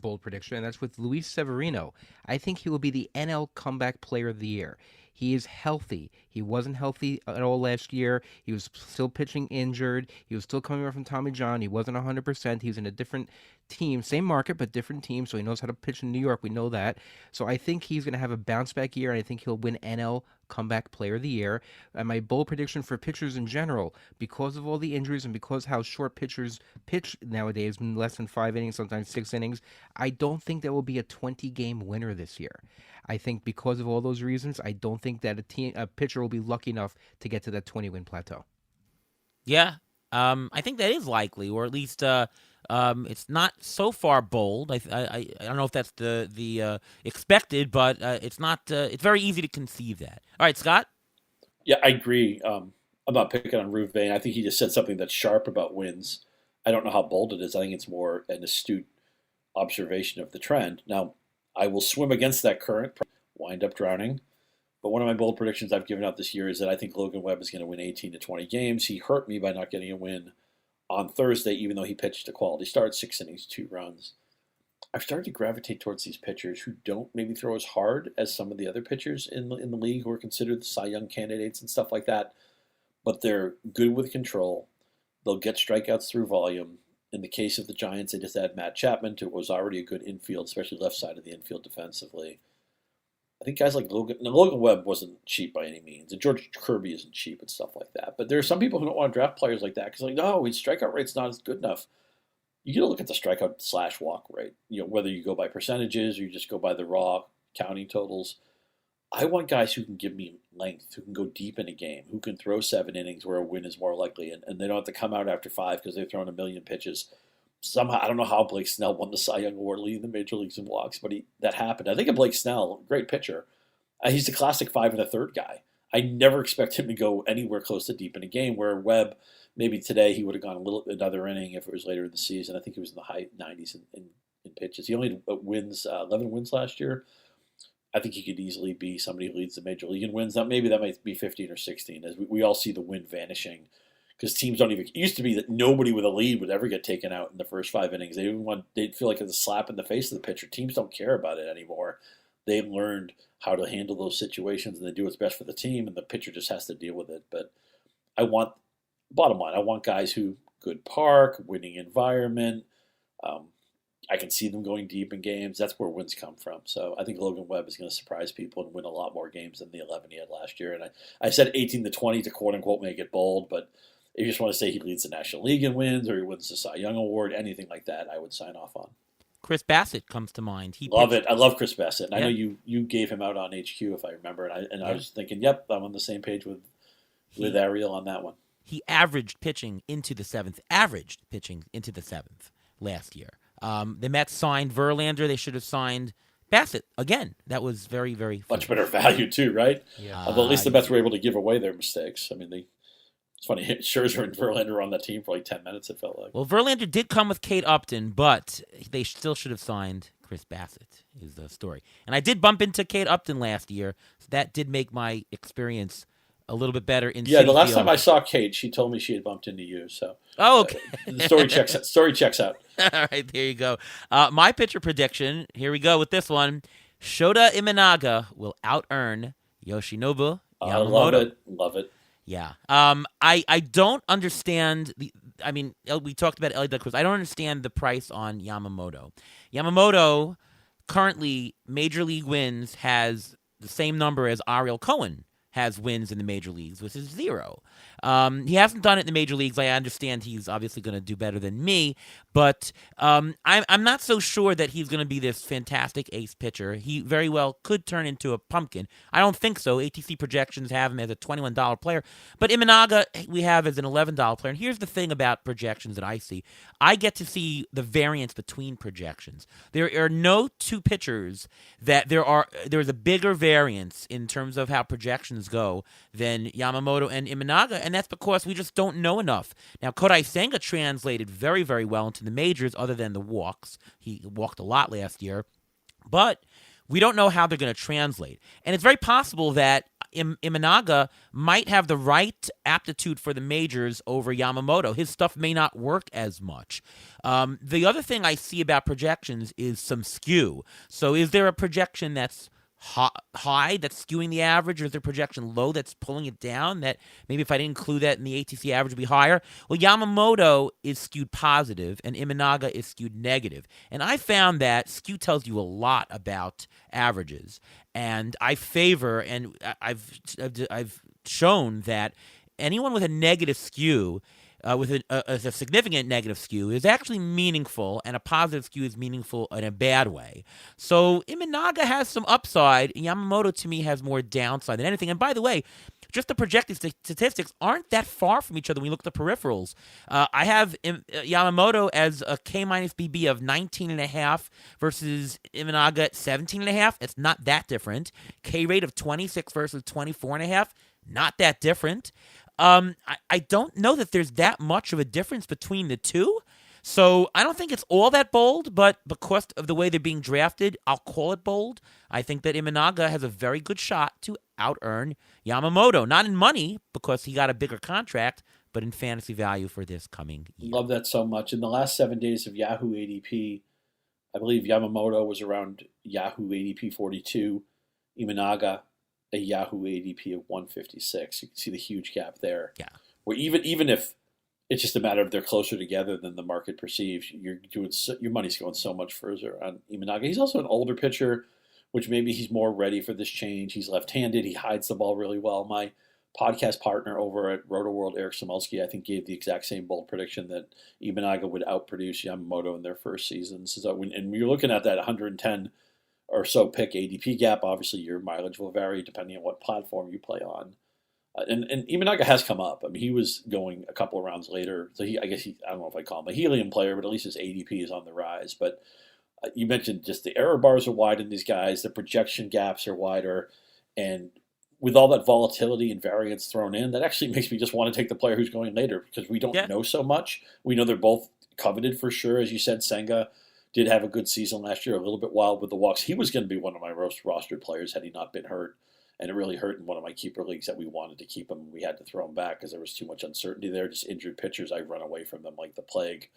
bold prediction, and that's with Luis Severino. I think he will be the NL Comeback Player of the Year. He is healthy. He wasn't healthy at all last year. He was still pitching injured. He was still coming around from Tommy John. He wasn't 100%. He was in a different team, same market, but different team, so he knows how to pitch in New York. We know that. So I think he's going to have a bounce-back year, and I think he'll win NL Comeback Player of the Year. And my bold prediction for pitchers in general, because of all the injuries and because how short pitchers pitch nowadays, less than 5 innings, sometimes 6 innings, I don't think there will be a 20-game winner this year. I think because of all those reasons, I don't think that a pitcher will be lucky enough to get to that 20-win plateau. Yeah, I think that is likely, or at least It's not so far bold. I don't know if that's the expected, but it's not. It's very easy to conceive that. All right, Scott. Yeah, I agree. I'm not picking on Ruvain. I think he just said something that's sharp about wins. I don't know how bold it is. I think it's more an astute observation of the trend. Now, I will swim against that current, wind up drowning. But one of my bold predictions I've given out this year is that I think Logan Webb is going to win 18 to 20 games. He hurt me by not getting a win on Thursday, even though he pitched a quality start, 6 innings, 2 runs. I've started to gravitate towards these pitchers who don't maybe throw as hard as some of the other pitchers in the league who are considered the Cy Young candidates and stuff like that. But they're good with control. They'll get strikeouts through volume. In the case of the Giants, they just had Matt Chapman, who was already a good infield, especially left side of the infield defensively. I think guys like Logan Webb wasn't cheap by any means, and George Kirby isn't cheap and stuff like that. But there are some people who don't want to draft players like that because, like, no, his strikeout rate's not as good enough. You got to look at the strikeout / walk rate. Whether you go by percentages or you just go by the raw counting totals. I want guys who can give me length, who can go deep in a game, who can throw 7 innings where a win is more likely, and they don't have to come out after 5 because they've thrown a million pitches. Somehow, I don't know how Blake Snell won the Cy Young Award leading the major leagues in walks, but that happened. I think of Blake Snell, great pitcher. He's the classic 5 1/3 guy. I never expect him to go anywhere close to deep in a game, where Webb, maybe today he would have gone another inning if it was later in the season. I think he was in the high 90s in pitches. He only had 11 wins last year. I think he could easily be somebody who leads the major league in wins. Now, maybe that might be 15 or 16, as we all see the win vanishing because teams don't even. It used to be that nobody with a lead would ever get taken out in the first 5 innings. They'd feel like it's a slap in the face of the pitcher. Teams don't care about it anymore. They've learned how to handle those situations, and they do what's best for the team, and the pitcher just has to deal with it. But bottom line, I want guys who good park, winning environment. I can see them going deep in games. That's where wins come from. So I think Logan Webb is going to surprise people and win a lot more games than the 11 he had last year. And I said 18 to 20 to quote unquote make it bold, but if you just want to say he leads the National League in wins or he wins the Cy Young Award, anything like that, I would sign off on. Chris Bassett comes to mind. Love it. I love Chris Bassett. And I know you gave him out on HQ, if I remember. And I was thinking, yep, I'm on the same page with Ariel on that one. He averaged pitching into the seventh last year. The Mets signed Verlander. They should have signed Bassett again. That was very, very much better value too, right? Yeah. Although at least the Mets were able to give away their mistakes. I mean, it's funny. Scherzer and Verlander were on that team for like 10 minutes. It felt like. Well, Verlander did come with Kate Upton, but they still should have signed Chris Bassett. Is the story. And I did bump into Kate Upton last year, so that did make my experience a little bit better in the last time I saw Kate, she told me she had bumped into you. So okay. The story checks out. All right, there you go. My pitcher prediction, here we go with this one. Shota Imanaga will out-earn Yoshinobu Yamamoto. Love it. Yeah. I don't understand we talked about Ellie Cruz. I don't understand the price on Yamamoto. Yamamoto currently major league wins has the same number as Ariel Cohen has wins in the major leagues, which is 0. He hasn't done it in the major leagues. I understand he's obviously going to do better than me, but I'm not so sure that he's going to be this fantastic ace pitcher. He very well could turn into a pumpkin. I don't think so. ATC projections have him as a $21 player, but Imanaga we have as an $11 player. And here's the thing about projections that I see. I get to see the variance between projections. There are no two pitchers that there's a bigger variance in terms of how projections go than Yamamoto and Imanaga, and that's because we just don't know enough. Now, Kodai Senga translated very, very well into the majors other than the walks. He walked a lot last year, but we don't know how they're going to translate. And it's very possible that Imanaga might have the right aptitude for the majors over Yamamoto. His stuff may not work as much. The other thing I see about projections is some skew. So is there a projection that's high that's skewing the average, or is there projection low that's pulling it down, that maybe if I didn't include that in the ATC average would be higher? Well, Yamamoto is skewed positive and Imanaga is skewed negative. And I found that skew tells you a lot about averages. And I favor, and I've shown that anyone with a negative skew with a significant negative skew is actually meaningful, and a positive skew is meaningful in a bad way. So Imanaga has some upside. Yamamoto, to me, has more downside than anything. And by the way, just the projected statistics aren't that far from each other when you look at the peripherals. I have Yamamoto as a K-minus BB of 19.5 versus Imanaga at 17.5. It's not that different. K rate of 26 versus 24.5. Not that different. I don't know that there's that much of a difference between the two. So I don't think it's all that bold, but because of the way they're being drafted, I'll call it bold. I think that Imanaga has a very good shot to out-earn Yamamoto. Not in money, because he got a bigger contract, but in fantasy value for this coming year. Love that so much. In the last 7 days of Yahoo ADP, I believe Yamamoto was around Yahoo ADP 42, Imanaga a Yahoo ADP of 156. You can see the huge gap there. Yeah. Where even if it's just a matter of they're closer together than the market perceives, your money's going so much further on Imanaga. He's also an older pitcher, which maybe he's more ready for this change. He's left-handed. He hides the ball really well. My podcast partner over at Roto World, Eric Samulski, I think gave the exact same bold prediction that Imanaga would outproduce Yamamoto in their first season. So when you're looking at that 110 or so pick ADP gap, obviously your mileage will vary depending on what platform you play on. And Imanaga has come up. I mean, he was going a couple of rounds later. So I don't know if I call him a helium player, but at least his ADP is on the rise. But you mentioned just the error bars are wide in these guys. The projection gaps are wider. And with all that volatility and variance thrown in, that actually makes me just want to take the player who's going later because we don't know so much. We know they're both coveted for sure. As you said, Senga did have a good season last year, a little bit wild with the walks. He was going to be one of my rostered players had he not been hurt. And it really hurt in one of my keeper leagues that we wanted to keep him. We had to throw him back because there was too much uncertainty there. Just injured pitchers, I run away from them like the plague.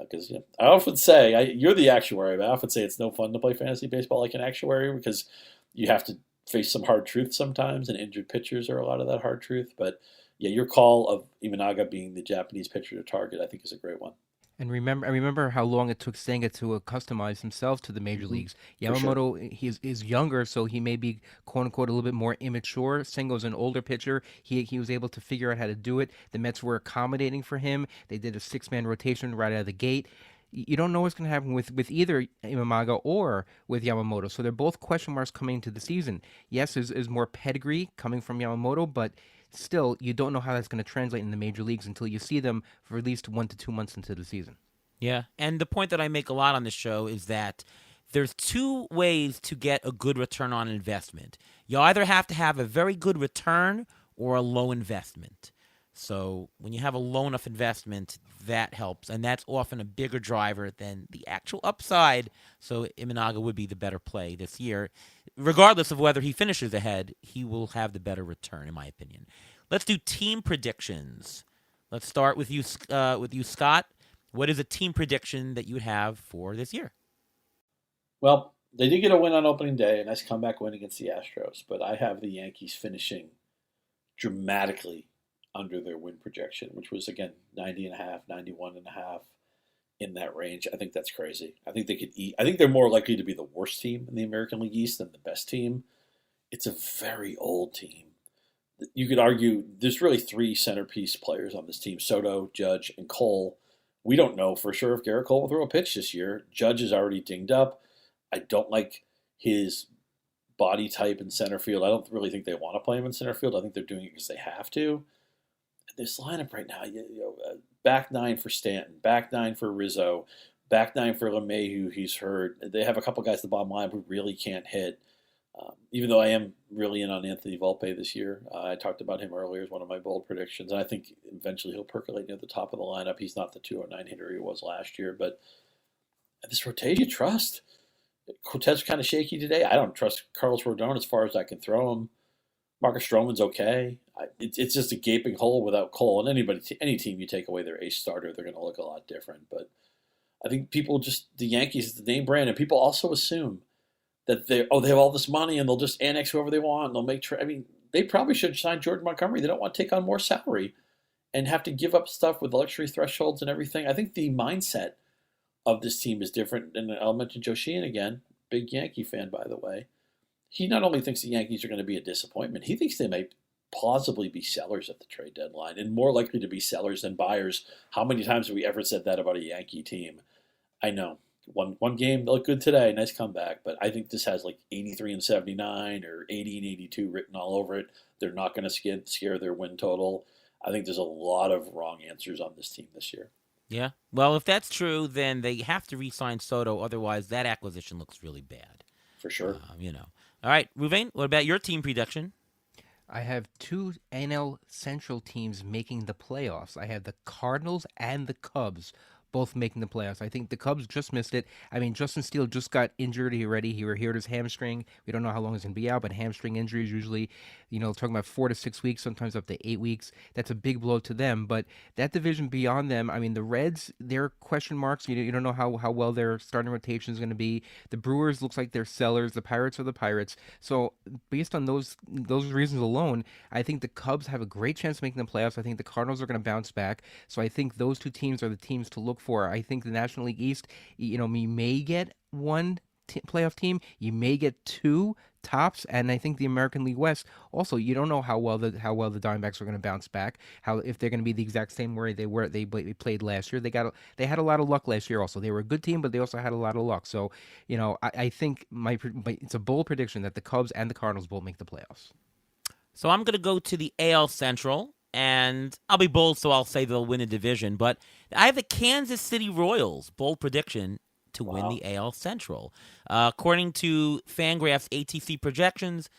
Because I often say, you're the actuary, but I often say it's no fun to play fantasy baseball like an actuary because you have to face some hard truth sometimes, and injured pitchers are a lot of that hard truth. But yeah, your call of Imanaga being the Japanese pitcher to target, I think, is a great one. And I remember how long it took Senga to customize himself to the major leagues. Yamamoto, sure. He is younger, so he may be, quote unquote, a little bit more immature. Senga's an older pitcher. He was able to figure out how to do it. The Mets were accommodating for him. They did a 6-man rotation right out of the gate. You don't know what's going to happen with either Imamaga or with Yamamoto. So they're both question marks coming into the season. Yes, there's more pedigree coming from Yamamoto, but still, you don't know how that's going to translate in the major leagues until you see them for at least 1 to 2 months into the season. Yeah, and the point that I make a lot on this show is that there's 2 ways to get a good return on investment. You either have to have a very good return or a low investment. So when you have a low enough investment, that helps, and that's often a bigger driver than the actual upside. So Imanaga would be the better play this year. Regardless of whether he finishes ahead, he will have the better return, in my opinion. Let's do team predictions. Let's start with you, Scott. What is a team prediction that you have for this year? Well, they did get a win on opening day, a nice comeback win against the Astros, but I have the Yankees finishing dramatically under their win projection, which was, again, 90.5, 91.5, in that range. I think that's crazy. I think they could eat. I think they're more likely to be the worst team in the American League East than the best team. It's a very old team. You could argue there's really 3 centerpiece players on this team, Soto, Judge, and Cole. We don't know for sure if Garrett Cole will throw a pitch this year. Judge is already dinged up. I don't like his body type in center field. I don't really think they want to play him in center field. I think they're doing it because they have to. This lineup right now, back 9 for Stanton, back 9 for Rizzo, back 9 for LeMahieu, he's hurt. They have a couple guys at the bottom line who really can't hit. Even though I am really in on Anthony Volpe this year. I talked about him earlier as one of my bold predictions, and I think eventually he'll percolate near the top of the lineup. He's not the 209 hitter he was last year, but this rotation, you trust. Cortez kind of shaky today. I don't trust Carlos Rodon as far as I can throw him. Marcus Stroman's okay. It's just a gaping hole without Cole. And any team you take away their ace starter, they're going to look a lot different. But I think people the Yankees is the name brand, and people also assume that they have all this money and they'll just annex whoever they want. And they'll make they probably should sign Jordan Montgomery. They don't want to take on more salary and have to give up stuff with luxury thresholds and everything. I think the mindset of this team is different. And I'll mention Joe Sheehan again, big Yankee fan, by the way. He not only thinks the Yankees are going to be a disappointment, he thinks they might plausibly be sellers at the trade deadline and more likely to be sellers than buyers. How many times have we ever said that about a Yankee team? I know. One game, they look good today, nice comeback, but I think this has like 83-79 or 80-82 written all over it. They're not going to scare their win total. I think there's a lot of wrong answers on this team this year. Yeah. Well, if that's true, then they have to re-sign Soto. Otherwise, that acquisition looks really bad. For sure. All right, Ruvain, what about your team prediction? I have two NL Central teams making the playoffs. I have the Cardinals and the Cubs both making the playoffs. I think the Cubs just missed it. I mean, Justin Steele just got injured already. He hurt his hamstring. We don't know how long he's going to be out, but hamstring injuries usually, talking about 4 to 6 weeks, sometimes up to 8 weeks. That's a big blow to them. But that division beyond them, I mean, the Reds, they're question marks. You don't know how well their starting rotation is going to be. The Brewers looks like they're sellers. The Pirates are the Pirates. So based on those reasons alone, I think the Cubs have a great chance of making the playoffs. I think the Cardinals are going to bounce back. So I think those two teams are the teams to look for. I think the National League East, you may get one playoff team, you may get two tops, and I think the American League West also, you don't know how well the Diamondbacks are going to bounce back, if they're going to be the exact same way they played last year. They had a lot of luck last year. Also, they were a good team, but they also had a lot of luck. So I think it's a bold prediction that the Cubs and the Cardinals both make the playoffs. So I'm going to go to the AL Central. And I'll be bold, so I'll say they'll win a division. But I have the Kansas City Royals, bold prediction, to win the AL Central. According to Fangraph's ATC projections,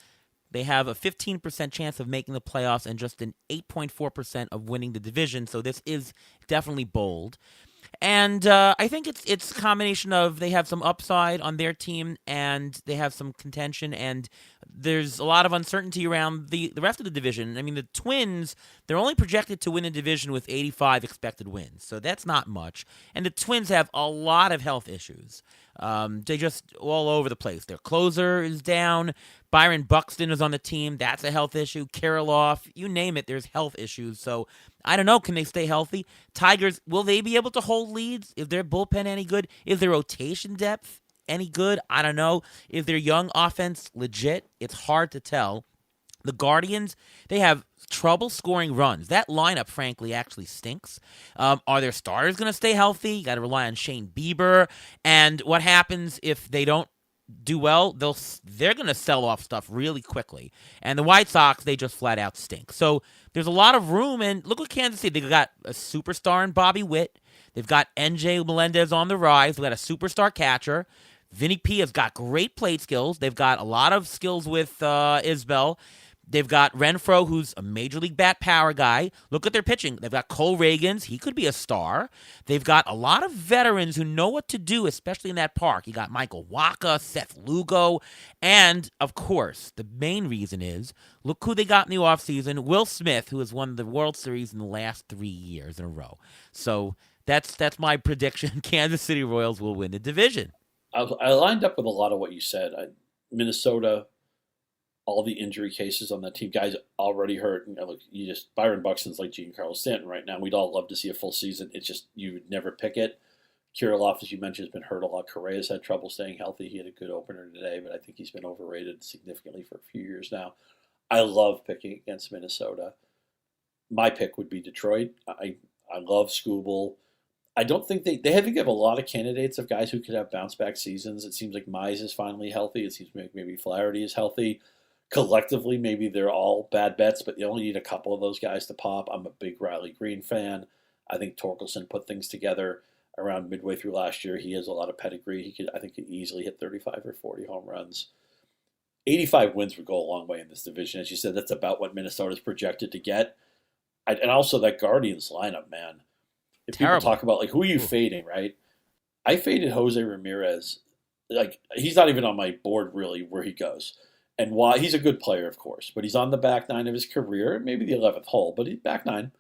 they have a 15% chance of making the playoffs and just an 8.4% of winning the division. So this is definitely bold. And I think it's a combination of they have some upside on their team and they have some contention, and there's a lot of uncertainty around the rest of the division. I mean, the Twins, they're only projected to win a division with 85 expected wins, so that's not much. And the Twins have a lot of health issues. They just all over the place. Their closer is down. Byron Buxton is on the team. That's a health issue. Kirilloff, you name it, there's health issues. So I don't know. Can they stay healthy? Tigers, will they be able to hold leads? Is their bullpen any good? Is their rotation depth any good? I don't know. Is their young offense legit? It's hard to tell. The Guardians, they have trouble scoring runs. That lineup, frankly, actually stinks. Are their starters going to stay healthy? You got to rely on Shane Bieber. And what happens if they don't do well? They're going to sell off stuff really quickly. And the White Sox, they just flat out stink. So there's a lot of room. And look at Kansas City. They've got a superstar in Bobby Witt. They've got NJ Melendez on the rise. They've got a superstar catcher. Vinny P has got great plate skills. They've got a lot of skills with Isbell. They've got Renfroe, who's a major league bat power guy. Look at their pitching. They've got Cole Reagans. He could be a star. They've got a lot of veterans who know what to do, especially in that park. You got Michael Wacha, Seth Lugo, and, of course, the main reason is, look who they got in the offseason, Will Smith, who has won the World Series in the last 3 years in a row. So that's my prediction. Kansas City Royals will win the division. I lined up with a lot of what you said. Minnesota, all the injury cases on that team, guys already hurt. Look, Byron Buxton's like Giancarlo Stanton right now. We'd all love to see a full season. It's just you would never pick it. Kirilloff, as you mentioned, has been hurt a lot. Correa's had trouble staying healthy. He had a good opener today, but I think he's been overrated significantly for a few years now. I love picking against Minnesota. My pick would be Detroit. I love Skubal. I don't think they have a lot of candidates of guys who could have bounce back seasons. It seems like Mize is finally healthy. It seems like maybe Flaherty is healthy. Collectively, maybe they're all bad bets, but you only need a couple of those guys to pop. I'm a big Riley Green fan. I think Torkelson put things together around midway through last year. He has a lot of pedigree. I think could easily hit 35 or 40 home runs. 85 wins would go a long way in this division. As you said, that's about what Minnesota's projected to get. And also that Guardians lineup, man. If Terrible. People talk about, like, who are you fading, right? I faded Jose Ramirez. Like, he's not even on my board, really, where he goes. And why? He's a good player, of course, but he's on the back nine of his career, maybe the 11th hole, but he's back nine.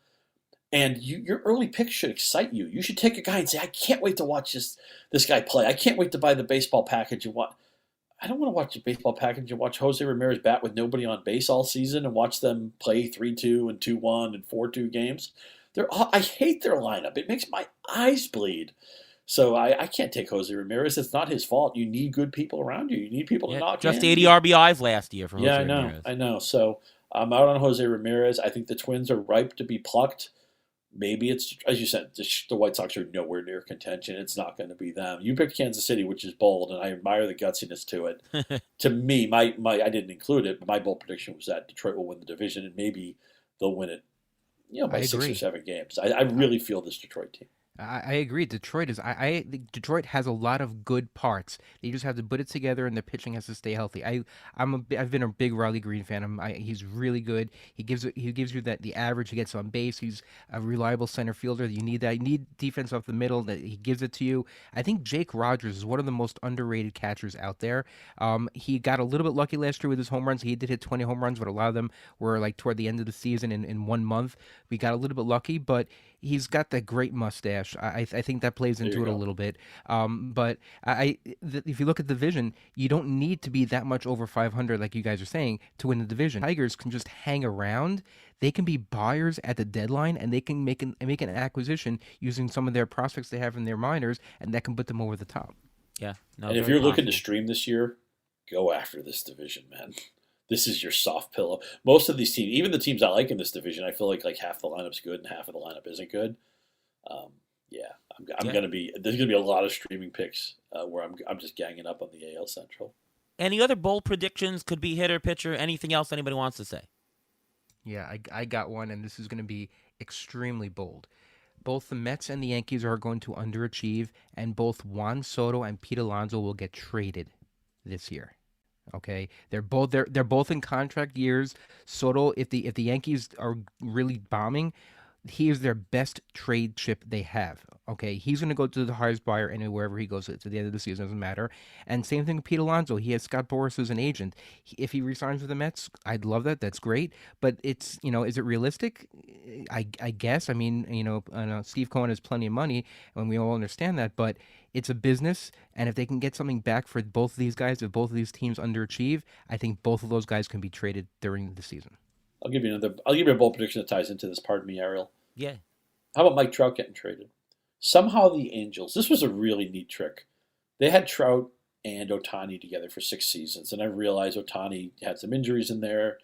And your early picks should excite you. You should take a guy and say, I can't wait to watch this guy play. I can't wait to buy the baseball package and watch. I don't want to watch a baseball package and watch Jose Ramirez bat with nobody on base all season and watch them play 3-2 and 2-1 and 4-2 games. I hate their lineup. It makes my eyes bleed. So I can't take Jose Ramirez. It's not his fault. You need good people around you. You need people to knock just in. 80 RBIs last year for Jose I know. Ramirez. I know. So I'm out on Jose Ramirez. I think the Twins are ripe to be plucked. Maybe it's, as you said, the White Sox are nowhere near contention. It's not going to be them. You picked Kansas City, which is bold, and I admire the gutsiness to it. To me, my I didn't include it, but my bold prediction was that Detroit will win the division, and maybe they'll win it, by I 6 or agree. 7 games. I really feel this Detroit team. I agree. Detroit is. I think Detroit has a lot of good parts. They just have to put it together, and the pitching has to stay healthy. I've been a big Riley Green fan. He's really good. He gives you that the average. He gets on base. He's a reliable center fielder. You need that. You need defense off the middle. That he gives it to you. I think Jake Rogers is one of the most underrated catchers out there. He got a little bit lucky last year with his home runs. He did hit 20 home runs, but a lot of them were like toward the end of the season in 1 month. We got a little bit lucky, but he's got that great mustache. I think that plays There into you it a go. little bit. But if you look at the division, you don't need to be that much over 500, like you guys are saying, to win the division. Tigers can just hang around. They can be buyers at the deadline, and they can make an acquisition using some of their prospects they have in their minors, and that can put them over the top. Yeah, no, And if very you're looking to possible. stream this year, go after this division, man. This is your soft pillow. Most of these teams, even the teams I like in this division, I feel like half the lineup's good and half of the lineup isn't good. Um, yeah, I'm Yeah. gonna be. There's gonna be a lot of streaming picks where I'm just ganging up on the AL Central. Any other bold predictions? Could be hitter, pitcher, anything else anybody wants to say? Yeah, I got one, and this is going to be extremely bold. Both the Mets and the Yankees are going to underachieve, and both Juan Soto and Pete Alonso will get traded this year. Okay, they're both in contract years. Soto, if the Yankees are really bombing, he is their best trade chip they have. Okay, he's going to go to the highest buyer anywhere wherever he goes to the end of the season, doesn't matter. And same thing with Pete Alonso. He has Scott Boras as an agent. If he resigns with the Mets, I'd love that. That's great. But it's is it realistic? I guess. I mean, I know Steve Cohen has plenty of money, and we all understand that. But it's a business, and if they can get something back for both of these guys, if both of these teams underachieve, I think both of those guys can be traded during the season. I'll give you a bold prediction that ties into this. Pardon me, Ariel. Yeah. How about Mike Trout getting traded? Somehow the Angels. This was a really neat trick. They had Trout and Otani together for 6 seasons, and I realized Otani had some injuries in there,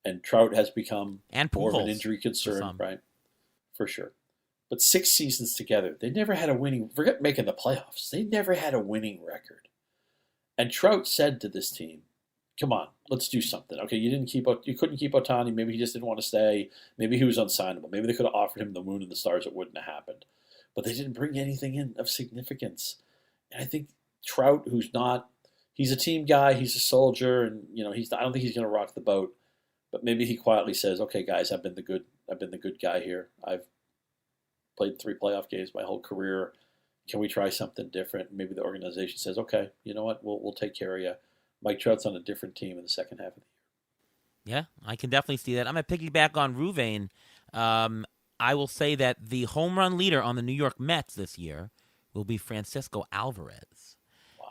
and Trout has become And more of an Pujols injury for concern, some. right? For sure. But 6 seasons together, they never had a winning. Forget making the playoffs. They never had a winning record. And Trout said to this team, "Come on, let's do something. Okay, you couldn't keep Otani. Maybe he just didn't want to stay. Maybe he was unsignable. Maybe they could have offered him the moon and the stars. It wouldn't have happened. But they didn't bring anything in of significance. And I think Trout, he's a team guy. He's a soldier, and I don't think he's going to rock the boat. But maybe he quietly says, "Okay, guys, I've been the good guy here. I've played 3 playoff games my whole career. Can we try something different?" Maybe the organization says, "Okay, you know what? We'll take care of you." Mike Trout's on a different team in the second half of the Yeah, I can definitely see that. I'm going to piggyback on Ruvain. I will say that the home run leader on the New York Mets this year will be Francisco Alvarez.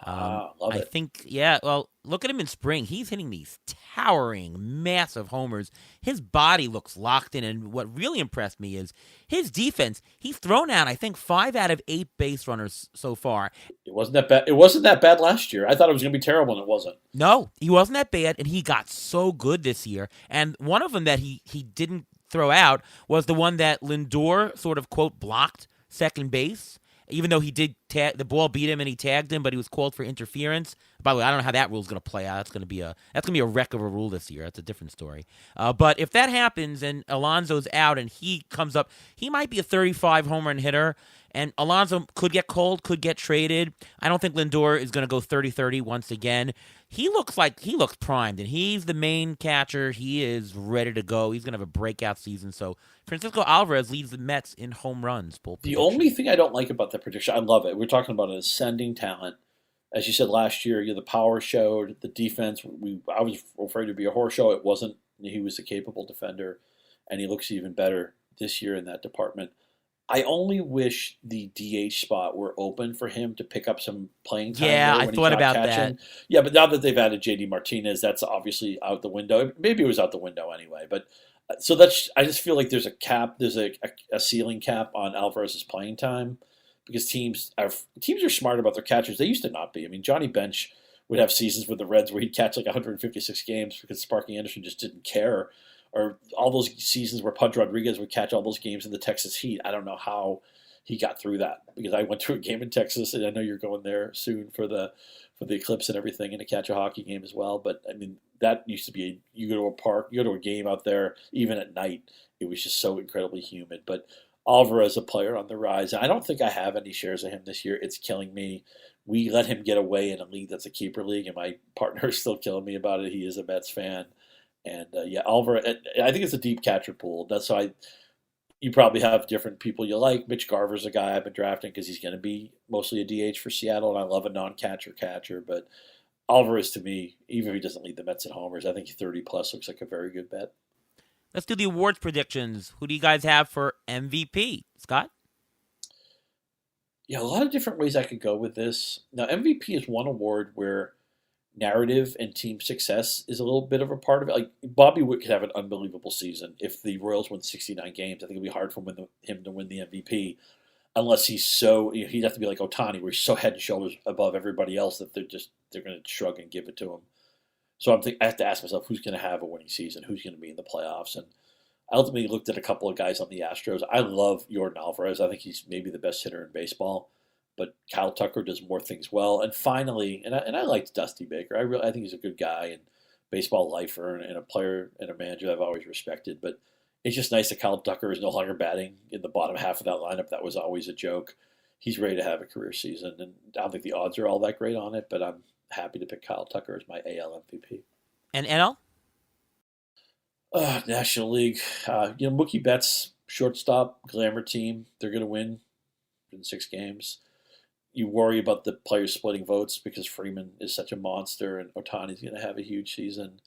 year. Wow, love I it. think, yeah, well, look at him in spring. He's hitting these towering, massive homers. His body looks locked in, and what really impressed me is his defense. He's thrown out, I think, 5 out of 8 base runners so far. It wasn't that bad. It wasn't that bad last year. I thought it was going to be terrible, and it wasn't. No, he wasn't that bad, and he got so good this year. And one of them that he didn't throw out was the one that Lindor sort of, quote, blocked second base. Even though he did the ball beat him and he tagged him, but he was called for interference. By the way, I don't know how that rule's going to play out. That's going to be a wreck of a rule this year. That's a different story. But if that happens and Alonso's out and he comes up, he might be a 35 home run hitter. And Alonso could get cold, could get traded. I don't think Lindor is going to go 30-30 once again. He looks primed, and he's the main catcher. He is ready to go. He's going to have a breakout season. So Francisco Alvarez leads the Mets in home runs. The only thing I don't like about the prediction, I love it. We're talking about an ascending talent. As you said last year, the power showed, the defense. I was afraid to be a horror show. It wasn't. He was a capable defender, and he looks even better this year in that department. I only wish the DH spot were open for him to pick up some playing time. Yeah, there I when thought he's not about catching. that. Yeah, but now that they've added JD Martinez, that's obviously out the window. Maybe it was out the window anyway. But so I just feel like there's a cap, there's a ceiling cap on Alvarez's playing time because teams are smart about their catchers. They used to not be. I mean, Johnny Bench would have seasons with the Reds where he'd catch like 156 games because Sparky Anderson just didn't care or all those seasons where Pudge Rodriguez would catch all those games in the Texas heat. I don't know how he got through that, because I went to a game in Texas, and I know you're going there soon for the eclipse and everything, and to catch a hockey game as well. But I mean, that used to be you go to a park, you go to a game out there, even at night, it was just so incredibly humid. But Alvarez, a player on the rise. I don't think I have any shares of him this year. It's killing me. We let him get away in a league that's a keeper league, and my partner is still killing me about it. He is a Mets fan, and yeah, Alvarez. I think it's a deep catcher pool. That's why you probably have different people you like. Mitch Garver's a guy I've been drafting because he's going to be mostly a DH for Seattle, and I love a non-catcher catcher. But Alvarez, to me, even if he doesn't lead the Mets in homers, I think 30 plus looks like a very good bet. Let's do the awards predictions. Who do you guys have for MVP? Scott? Yeah, a lot of different ways I could go with this. Now, MVP is one award where narrative and team success is a little bit of a part of it. Like Bobby Witt could have an unbelievable season if the Royals win 69 games. I think it'd be hard for him to win the MVP unless he's so. He'd have to be like Ohtani, where he's so head and shoulders above everybody else that they're going to shrug and give it to him. So I have to ask myself, who's going to have a winning season? Who's going to be in the playoffs? And I ultimately looked at a couple of guys on the Astros. I love Yordan Alvarez. I think he's maybe the best hitter in baseball. But Kyle Tucker does more things well. And finally, and I liked Dusty Baker. I think he's a good guy and baseball lifer and a player and a manager I've always respected. But it's just nice that Kyle Tucker is no longer batting in the bottom half of that lineup. That was always a joke. He's ready to have a career season, and I don't think the odds are all that great on it. But I'm happy to pick Kyle Tucker as my AL MVP. And NL? National League. Mookie Betts, shortstop, glamour team. They're going to win in 6 games. You worry about the players splitting votes because Freeman is such a monster and Ohtani's going to have a huge season.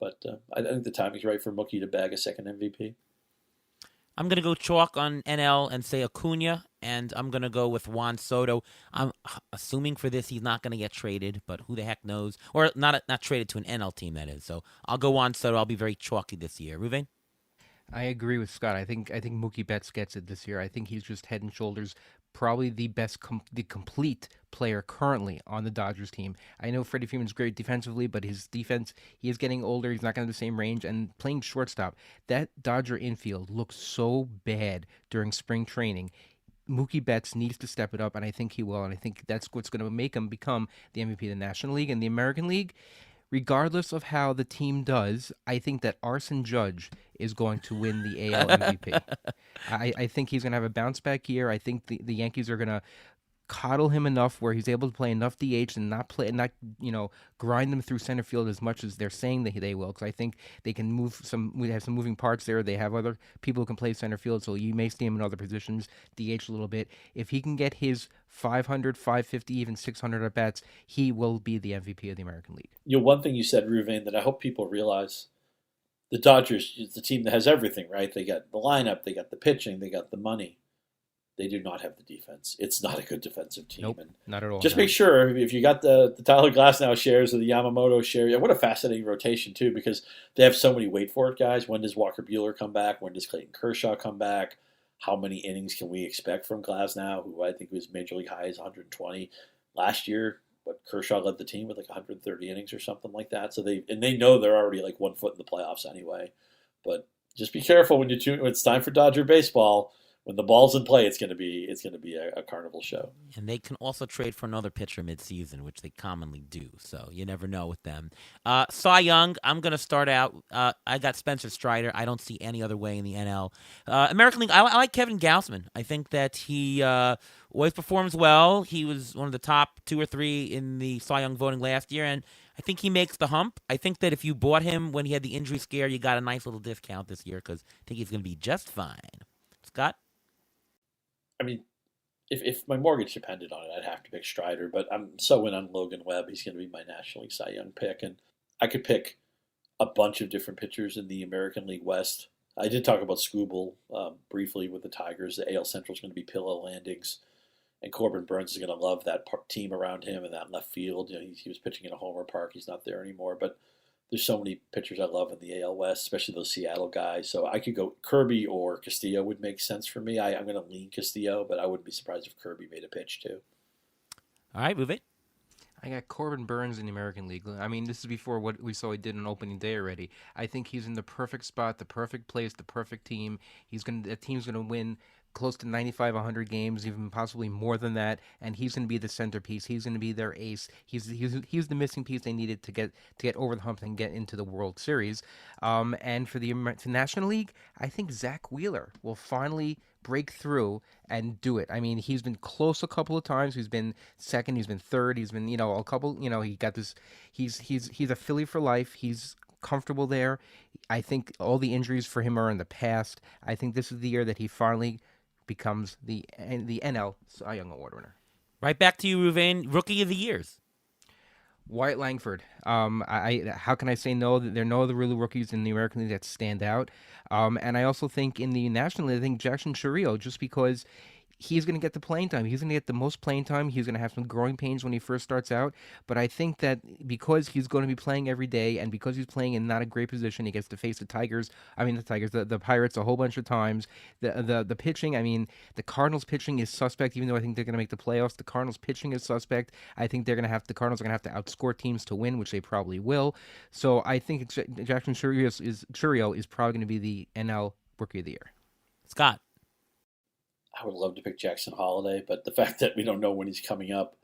But I think the timing's right for Mookie to bag a second MVP. I'm going to go chalk on NL and say Acuna, and I'm going to go with Juan Soto. I'm assuming for this he's not going to get traded, but who the heck knows? Or not traded to an NL team, that is. So I'll go Juan Soto. I'll be very chalky this year. Ruvain? I agree with Scott. I think Mookie Betts gets it this year. I think he's just head and shoulders probably the best, the complete player currently on the Dodgers team. I know Freddie Freeman's great defensively, but his defense, he is getting older. He's not going to have the same range. And playing shortstop, that Dodger infield looks so bad during spring training. Mookie Betts needs to step it up, and I think he will. And I think that's what's going to make him become the MVP of the National League and the American League. Regardless of how the team does, I think that Arson Judge is going to win the AL MVP. I think he's going to have a bounce-back year. I think the Yankees are going to coddle him enough where he's able to play enough DH and not grind them through center field as much as they're saying that they will. Because I think they can we have some moving parts there. They have other people who can play center field, so you may see him in other positions, DH a little bit. If he can get his 500, 550, even 600 at bats, he will be the MVP of the American League. One thing you said, Ruvain, that I hope people realize, the Dodgers is the team that has everything, right? They got the lineup, they got the pitching, they got the money. They do not have the defense. It's not a good defensive team. Nope, not at all. Just make sure if you got the Tyler Glasnow shares or the Yamamoto share, what a fascinating rotation too, because they have so many wait for it guys. When does Walker Buehler come back? When does Clayton Kershaw come back? How many innings can we expect from Glasnow, who I think was major league high is 120 last year? But Kershaw led the team with like 130 innings or something like that. So they know they're already like 1 foot in the playoffs anyway. But just be careful when it's time for Dodger baseball. When the ball's in play, it's going to be a carnival show. And they can also trade for another pitcher midseason, which they commonly do. So you never know with them. Cy Young, I'm going to start out. I got Spencer Strider. I don't see any other way in the NL. American League, I like Kevin Gausman. I think that he always performs well. He was one of the top 2 or 3 in the Cy Young voting last year, and I think he makes the hump. I think that if you bought him when he had the injury scare, you got a nice little discount this year because I think he's going to be just fine. Scott? I mean, if my mortgage depended on it, I'd have to pick Strider, but I'm so in on Logan Webb. He's going to be my National League Cy Young pick, and I could pick a bunch of different pitchers in the American League West. I did talk about Skubal briefly with the Tigers. The AL Central is going to be pillow landings, and Corbin Burns is going to love that team around him and that left field. He was pitching in a homer park. He's not there anymore, but there's so many pitchers I love in the AL West, especially those Seattle guys. So I could go Kirby or Castillo would make sense for me. I'm going to lean Castillo, but I wouldn't be surprised if Kirby made a pitch too. All right, move it. I got Corbin Burns in the American League. I mean, this is before what we saw he did on opening day already. I think he's in the perfect spot, the perfect place, the perfect team. That team's gonna win close to 95, 100 games, even possibly more than that. And he's gonna be the centerpiece. He's gonna be their ace. He's the missing piece they needed to get over the hump and get into the World Series. And for the National League, I think Zach Wheeler will finally break through and do it. I mean, he's been close a couple of times. He's been second. He's been third. He's been, a couple. He got this. He's a Philly for life. He's comfortable there. I think all the injuries for him are in the past. I think this is the year that he finally becomes the NL Cy Young Award winner. Right back to you, Ruvain. Rookie of the Years. Wyatt Langford. How can I say no? There are no other real rookies in the American League that stand out. And I also think in the National League, I think Jackson Chourio, just because he's going to get the playing time. He's going to get the most playing time. He's going to have some growing pains when he first starts out. But I think that because he's going to be playing every day and because he's playing in not a great position, he gets to face the Pirates a whole bunch of times. The pitching, I mean, the Cardinals pitching is suspect, even though I think they're going to make the playoffs. The Cardinals pitching is suspect. I think the Cardinals are going to have to outscore teams to win, which they probably will. So I think Jackson Chourio is probably going to be the NL Rookie of the Year. Scott. I would love to pick Jackson Holiday, but the fact that we don't know when he's coming up,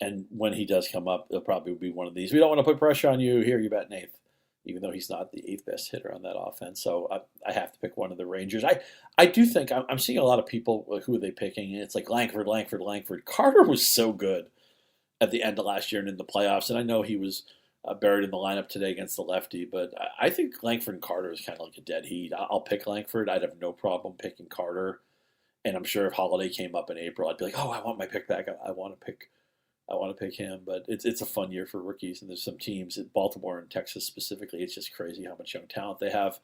and when he does come up, it'll probably be one of these. We don't want to put pressure on you. Here, you're batting eighth, even though he's not the eighth best hitter on that offense. So I have to pick one of the Rangers. I do think I'm seeing a lot of people, who are they picking? It's like Langford. Carter was so good at the end of last year and in the playoffs, and I know he was buried in the lineup today against the lefty, but I think Langford and Carter is kind of like a dead heat. I'll pick Langford. I'd have no problem picking Carter. And I'm sure if Holiday came up in April, I'd be like, "Oh, I want my pick back. I want to pick him." But it's a fun year for rookies, and there's some teams in Baltimore and Texas specifically. It's just crazy how much young talent they have.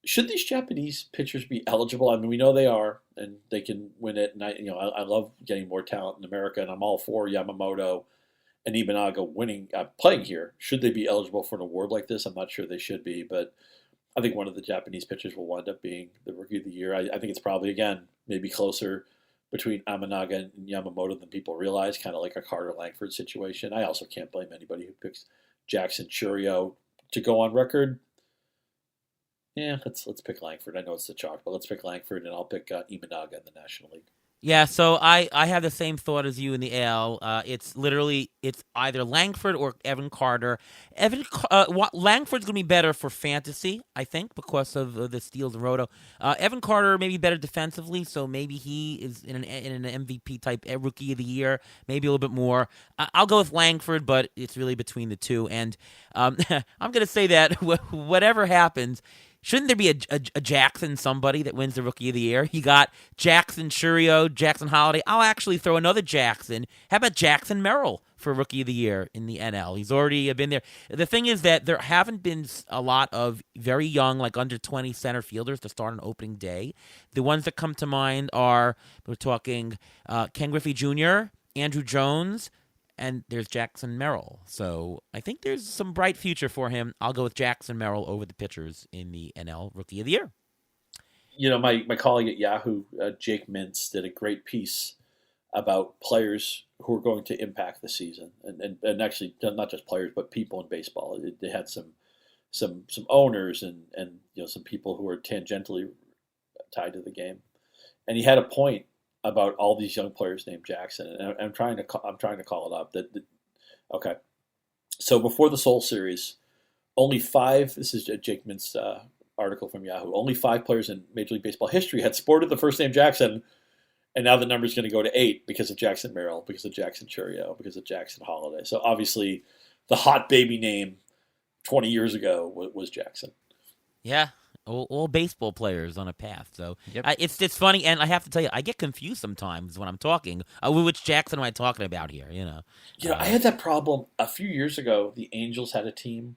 Should these Japanese pitchers be eligible? I mean, we know they are, and they can win it. And I love getting more talent in America, and I'm all for Yamamoto and Imanaga playing here. Should they be eligible for an award like this? I'm not sure they should be, but I think one of the Japanese pitchers will wind up being the Rookie of the Year. I think it's probably, again, maybe closer between Imanaga and Yamamoto than people realize, kind of like a Carter Langford situation. I also can't blame anybody who picks Jackson Chourio. To go on record, yeah, let's pick Langford. I know it's the chalk, but let's pick Langford, and I'll pick Imanaga in the National League. Yeah, so I have the same thought as you in the AL. It's either Langford or Evan Carter. Langford's going to be better for fantasy, I think, because of the steals and roto. Evan Carter may be better defensively, so maybe he is in an MVP type Rookie of the Year, maybe a little bit more. I'll go with Langford, but it's really between the two. And I'm going to say that whatever happens, shouldn't there be a Jackson somebody that wins the Rookie of the Year? You got Jackson Chourio, Jackson Holiday. I'll actually throw another Jackson. How about Jackson Merrill for Rookie of the Year in the NL? He's already been there. The thing is that there haven't been a lot of very young, like under 20 center fielders to start on opening day. The ones that come to mind are, we're talking Ken Griffey Jr., Andrew Jones, and there's Jackson Merrill. So I think there's some bright future for him. I'll go with Jackson Merrill over the pitchers in the NL Rookie of the Year. My colleague at Yahoo, Jake Mintz, did a great piece about players who are going to impact the season. And actually, not just players, but people in baseball. They had some owners and some people who are tangentially tied to the game. And he had a point about all these young players named Jackson, and I'm trying to call it up. Okay, so before the Soul Series, only 5. This is Jake Mintz' article from Yahoo. Only 5 players in Major League Baseball history had sported the first name Jackson, and now the number is going to go to 8 because of Jackson Merrill, because of Jackson Chourio, because of Jackson Holiday. So obviously, the hot baby name 20 years ago was Jackson. Yeah. All baseball players on a path. So Yep. It's funny, and I have to tell you, I get confused sometimes when I'm talking. Which Jackson am I talking about here? I had that problem a few years ago. The Angels had a team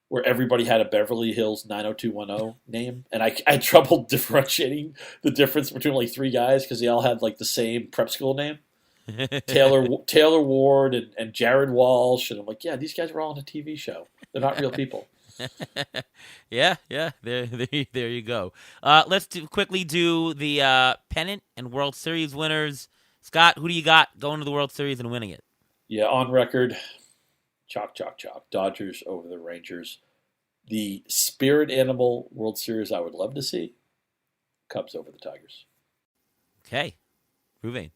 where everybody had a Beverly Hills 90210 name, and I had trouble differentiating the difference between like 3 guys because they all had like the same prep school name. Taylor Ward and Jared Walsh, and I'm like, yeah, these guys were all on a TV show. They're not real people. yeah. There you go. Let's quickly do the pennant and World Series winners. Scott, who do you got going to the World Series and winning it? Yeah, on record, chalk, chalk, chalk. Dodgers over the Rangers. The spirit animal World Series I would love to see, Cubs over the Tigers. Okay, Ruvain.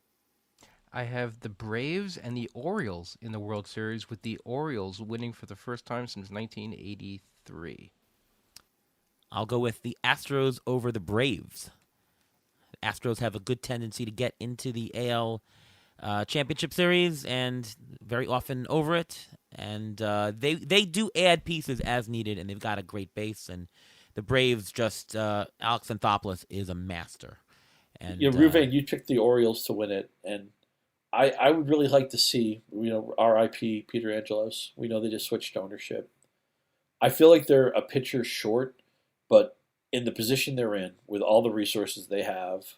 I have the Braves and the Orioles in the World Series, with the Orioles winning for the first time since 1983. I'll go with the Astros over the Braves. The Astros have a good tendency to get into the AL Championship Series and very often over it. And they do add pieces as needed, and they've got a great base. And the Braves just Alex Anthopoulos is a master. And Yeah, Ruvain, you picked the Orioles to win it, and I would really like to see, R.I.P. Peter Angelos. We know they just switched ownership. I feel like they're a pitcher short, but in the position they're in, with all the resources they have,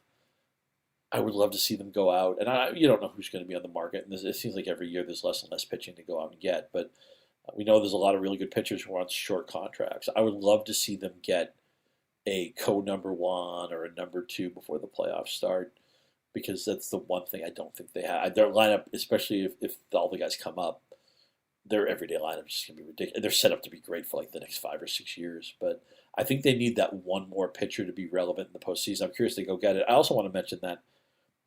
I would love to see them go out. And you don't know who's going to be on the market, and it seems like every year there's less and less pitching to go out and get. But we know there's a lot of really good pitchers who are on short contracts. I would love to see them get a co-number one or a number two before the playoffs start, because that's the one thing I don't think they have. Their lineup, especially if all the guys come up, their everyday lineup is just going to be ridiculous. They're set up to be great for like the next 5 or 6 years, but I think they need that one more pitcher to be relevant in the postseason. I'm curious to go get it. I also want to mention that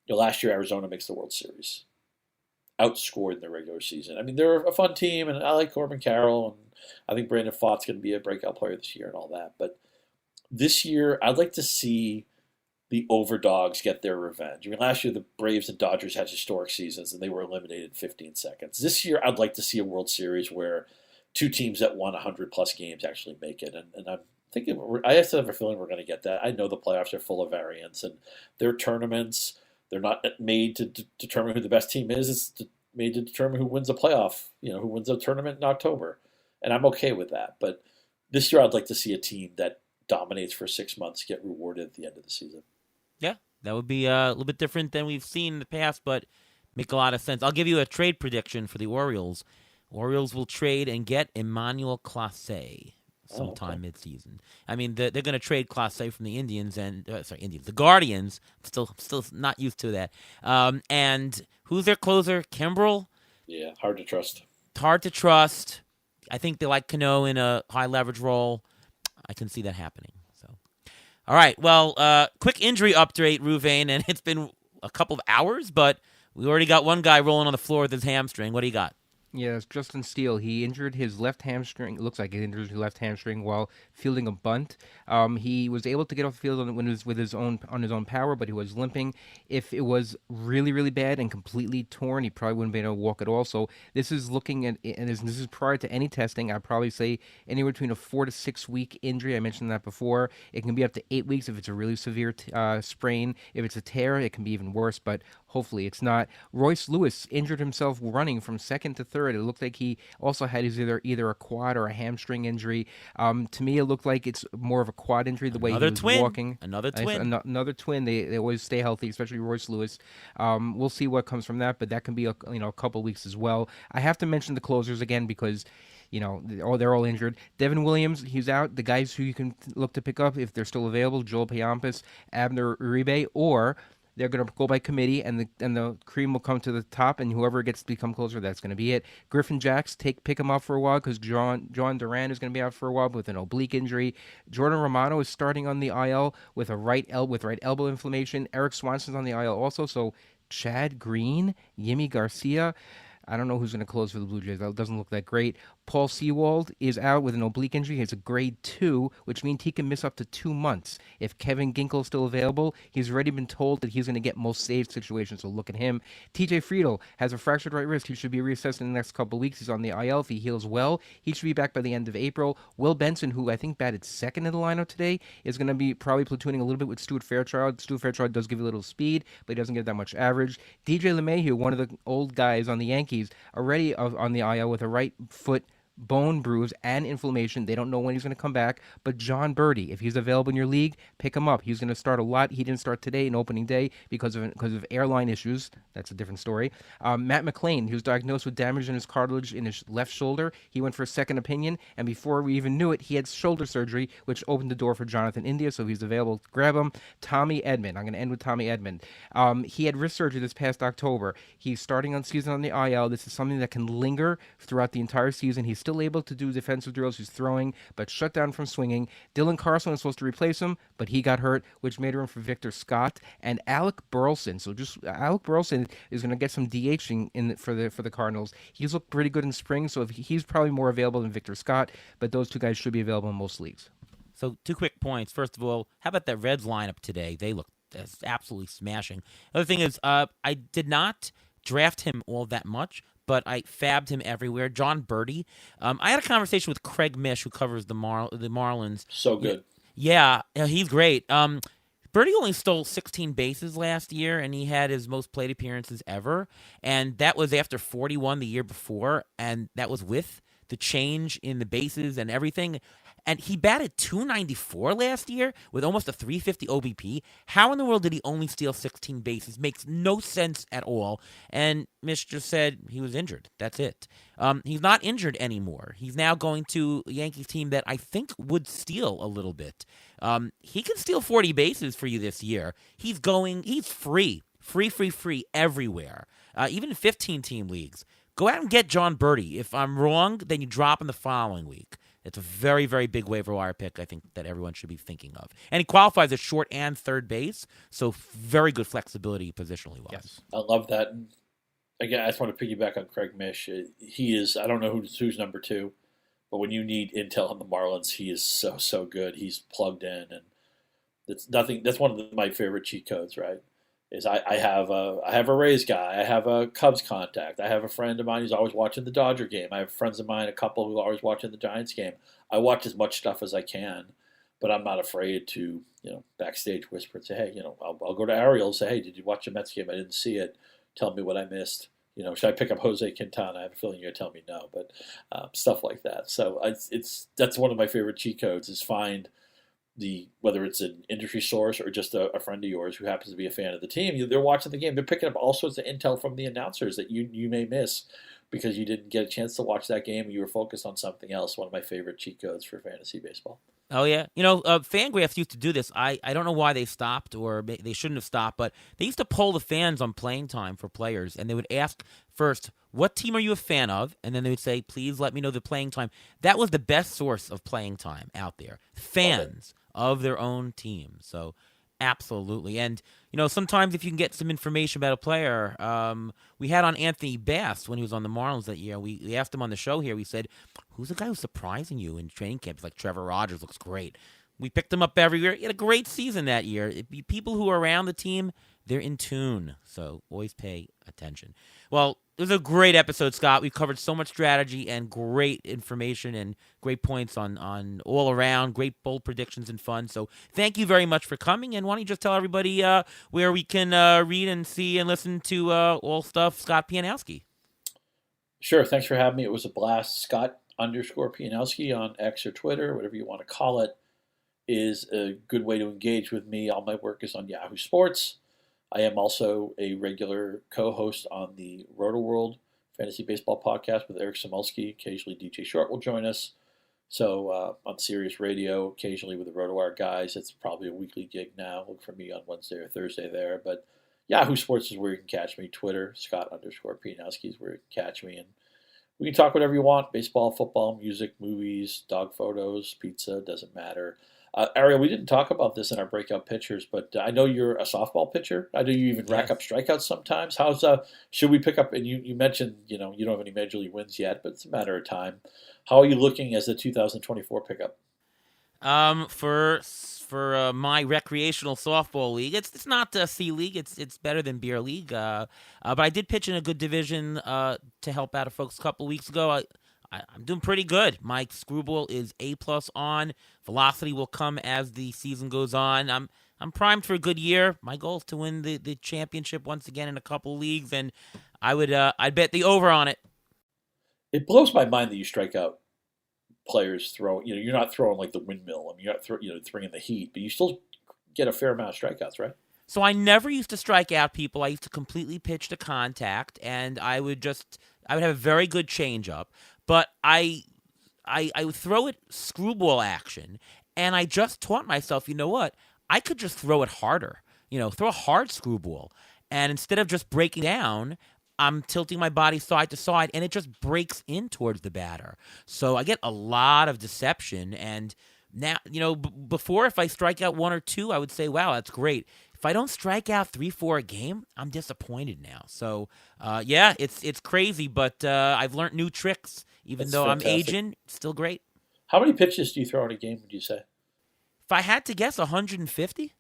last year Arizona makes the World Series, outscored in the regular season. I mean, they're a fun team, and I like Corbin Carroll, and I think Brandon Pfaadt's going to be a breakout player this year and all that. But this year, I'd like to see the overdogs get their revenge. I mean, last year the Braves and Dodgers had historic seasons, and they were eliminated in 15 seconds. This year, I'd like to see a World Series where two teams that won 100-plus games actually make it. And I'm thinking, I have a feeling we're going to get that. I know the playoffs are full of variance, and their tournaments, they're not made to determine who the best team is. It's made to determine who wins a playoff, who wins a tournament in October. And I'm okay with that. But this year, I'd like to see a team that dominates for 6 months get rewarded at the end of the season. Yeah, that would be a little bit different than we've seen in the past, but make a lot of sense. I'll give you a trade prediction for the Orioles. Orioles will trade and get Emmanuel Clase sometime midseason. I mean, they're going to trade Clase from the Indians and the Guardians. Still not used to that. And who's their closer? Kimbrel. Yeah, hard to trust. Hard to trust. I think they like Cano in a high leverage role. I can see that happening. All right, well, quick injury update, Ruvain, and it's been a couple of hours, but we already got one guy rolling on the floor with his hamstring. What do you got? Yeah, it's Justin Steele. He injured his left hamstring. It looks like he injured his left hamstring while fielding a bunt. He was able to get off the field on his own power, but he was limping. If it was really, really bad and completely torn, he probably wouldn't be able to walk at all. So this is looking at, and this is prior to any testing. I'd probably say anywhere between a 4 to 6 week injury. I mentioned that before. It can be up to 8 weeks if it's a really severe sprain. If it's a tear, it can be even worse. But hopefully it's not. Royce Lewis injured himself running from second to third. It looked like he also had either a quad or a hamstring injury. To me, it looked like it's more of a quad injury, the way he was walking. Another twin. Another twin. They always stay healthy, especially Royce Lewis. We'll see what comes from that, but that can be a couple weeks as well. I have to mention the closers again because they're all injured. Devin Williams, he's out. The guys who you can look to pick up if they're still available: Joel Payampas, Abner Uribe, or they're going to go by committee, and the cream will come to the top, and whoever gets to become closer, that's going to be it. Griffin Jacks, pick him up for a while because John Duran is going to be out for a while with an oblique injury. Jordan Romano is starting on the IL with right elbow inflammation. Eric Swanson's on the IL also. So Chad Green, Yimi Garcia. I don't know who's going to close for the Blue Jays. That doesn't look that great. Paul Sewald is out with an oblique injury. He has a grade 2, which means he can miss up to 2 months. If Kevin Ginkel is still available, he's already been told that he's going to get most saved situations, so look at him. TJ Friedel has a fractured right wrist. He should be reassessed in the next couple of weeks. He's on the IL. If he heals well, he should be back by the end of April. Will Benson, who I think batted second in the lineup today, is going to be probably platooning a little bit with Stuart Fairchild. Stuart Fairchild does give you a little speed, but he doesn't get that much average. DJ LeMahieu, one of the old guys on the Yankees, already on the IL with a right foot bone bruise and inflammation. They don't know when he's going to come back. But John Birdie, if he's available in your league, pick him up. He's going to start a lot. He didn't start today in opening day because of airline issues. That's a different story. Matt McClain, he was diagnosed with damage in his cartilage in his left shoulder. He went for a second opinion, and before we even knew it, he had shoulder surgery, which opened the door for Jonathan India, so he's available. Grab him. Tommy Edmond. I'm going to end with Tommy Edmond. He had wrist surgery this past October. He's starting on season on the IL. This is something that can linger throughout the entire season. He's still able to do defensive drills. He's throwing, but shut down from swinging. Dylan Carlson was supposed to replace him, but he got hurt, which made room for Victor Scott and Alec Burleson. So just Alec Burleson is going to get some DHing for the Cardinals. He's looked pretty good in spring, so he's probably more available than Victor Scott, but those two guys should be available in most leagues. So 2 quick points. First of all, how about that Reds lineup today? They look absolutely smashing. The other thing is, I did not draft him all that much, but I fabbed him everywhere. John Birdie. I had a conversation with Craig Mish, who covers the Marlins. So good. Yeah, he's great. Birdie only stole 16 bases last year, and he had his most plate appearances ever. And that was after 41 the year before, and that was with the change in the bases and everything. And he batted .294 last year with almost a .350 OBP. How in the world did he only steal 16 bases? Makes no sense at all. And Mish just said he was injured. That's it. He's not injured anymore. He's now going to a Yankees team that I think would steal a little bit. He can steal 40 bases for you this year. He's free everywhere, even in 15-team leagues. Go out and get John Birdie. If I'm wrong, then you drop him the following week. It's a very, very big waiver wire pick, I think, that everyone should be thinking of. And he qualifies as short and third base, so very good flexibility positionally-wise. Yes. I love that. And again, I just want to piggyback on Craig Mish. He is, I don't know who's number 2, but when you need intel on the Marlins, he is so good. He's plugged in, and that's one of my favorite cheat codes, right? Is I have a Rays guy, I have a Cubs contact, I have a friend of mine who's always watching the Dodger game, I have friends of mine, a couple who are always watching the Giants game. I watch as much stuff as I can, but I'm not afraid to backstage whisper and say, hey, I'll go to Ariel and say, hey, did you watch the Mets game? I didn't see it. Tell me what I missed. Should I pick up Jose Quintana? I have a feeling you're gonna tell me no, but stuff like that. So that's one of my favorite cheat codes is find whether it's an industry source or just a friend of yours who happens to be a fan of the team, they're watching the game. They're picking up all sorts of intel from the announcers that you may miss because you didn't get a chance to watch that game and you were focused on something else. One of my favorite cheat codes for fantasy baseball. Oh, yeah. Fangraphs used to do this. I don't know why they stopped, or they shouldn't have stopped, but they used to poll the fans on playing time for players, and they would ask first, what team are you a fan of? And then they would say, please let me know the playing time. That was the best source of playing time out there. Fans of their own team. So absolutely. And, sometimes if you can get some information about a player, we had on Anthony Bass when he was on the Marlins that year. We asked him on the show here. We said, who's the guy who's surprising you in training camp? He's like, Trevor Rogers looks great. We picked him up every year. He had a great season that year. People who are around the team, they're in tune. So always pay attention. Well, it was a great episode, Scott. We covered so much strategy and great information and great points on all around, great bold predictions and fun. So thank you very much for coming. And why don't you just tell everybody where we can read and see and listen to all stuff Scott Pianowski. Sure. Thanks for having me. It was a blast. Scott_Pianowski on X or Twitter, whatever you want to call it, is a good way to engage with me. All my work is on Yahoo Sports. I am also a regular co-host on the Roto World Fantasy Baseball podcast with Eric Samulski. Occasionally DJ Short will join us. So on Sirius Radio, occasionally with the RotoWire guys. It's probably a weekly gig now. Look for me on Wednesday or Thursday there. But Yahoo Sports is where you can catch me. Twitter, Scott_Pianowski is where you can catch me. And we can talk whatever you want. Baseball, football, music, movies, dog photos, pizza, doesn't matter. Ariel, we didn't talk about this in our breakout pitchers, but I know you're a softball pitcher. I know you even rack up strikeouts sometimes. Should we pick up, and you mentioned, you don't have any major league wins yet, but it's a matter of time. How are you looking as the 2024 pickup? For my recreational softball league, it's not a C league. It's better than beer league. But I did pitch in a good division to help out folks a couple weeks ago. I'm doing pretty good. My screwball is A+ on. Velocity will come as the season goes on. I'm primed for a good year. My goal is to win the championship once again in a couple leagues, and I'd bet the over on it. It blows my mind that you strike out players throw. You're not throwing like the windmill. I mean, you're not throwing in the heat, but you still get a fair amount of strikeouts, right? So I never used to strike out people. I used to completely pitch to contact, and I would have a very good changeup, but I would throw it screwball action, and I just taught myself, you know what? I could just throw it harder. Throw a hard screwball, and instead of just breaking down, I'm tilting my body side to side, and it just breaks in towards the batter. So I get a lot of deception, and now, before, if I strike out one or two, I would say, wow, that's great. If I don't strike out 3-4 a game, I'm disappointed now. So, yeah, it's crazy, but I've learned new tricks. Even That's though fantastic. I'm aging, still great. How many pitches do you throw in a game, would you say? If I had to guess, 150?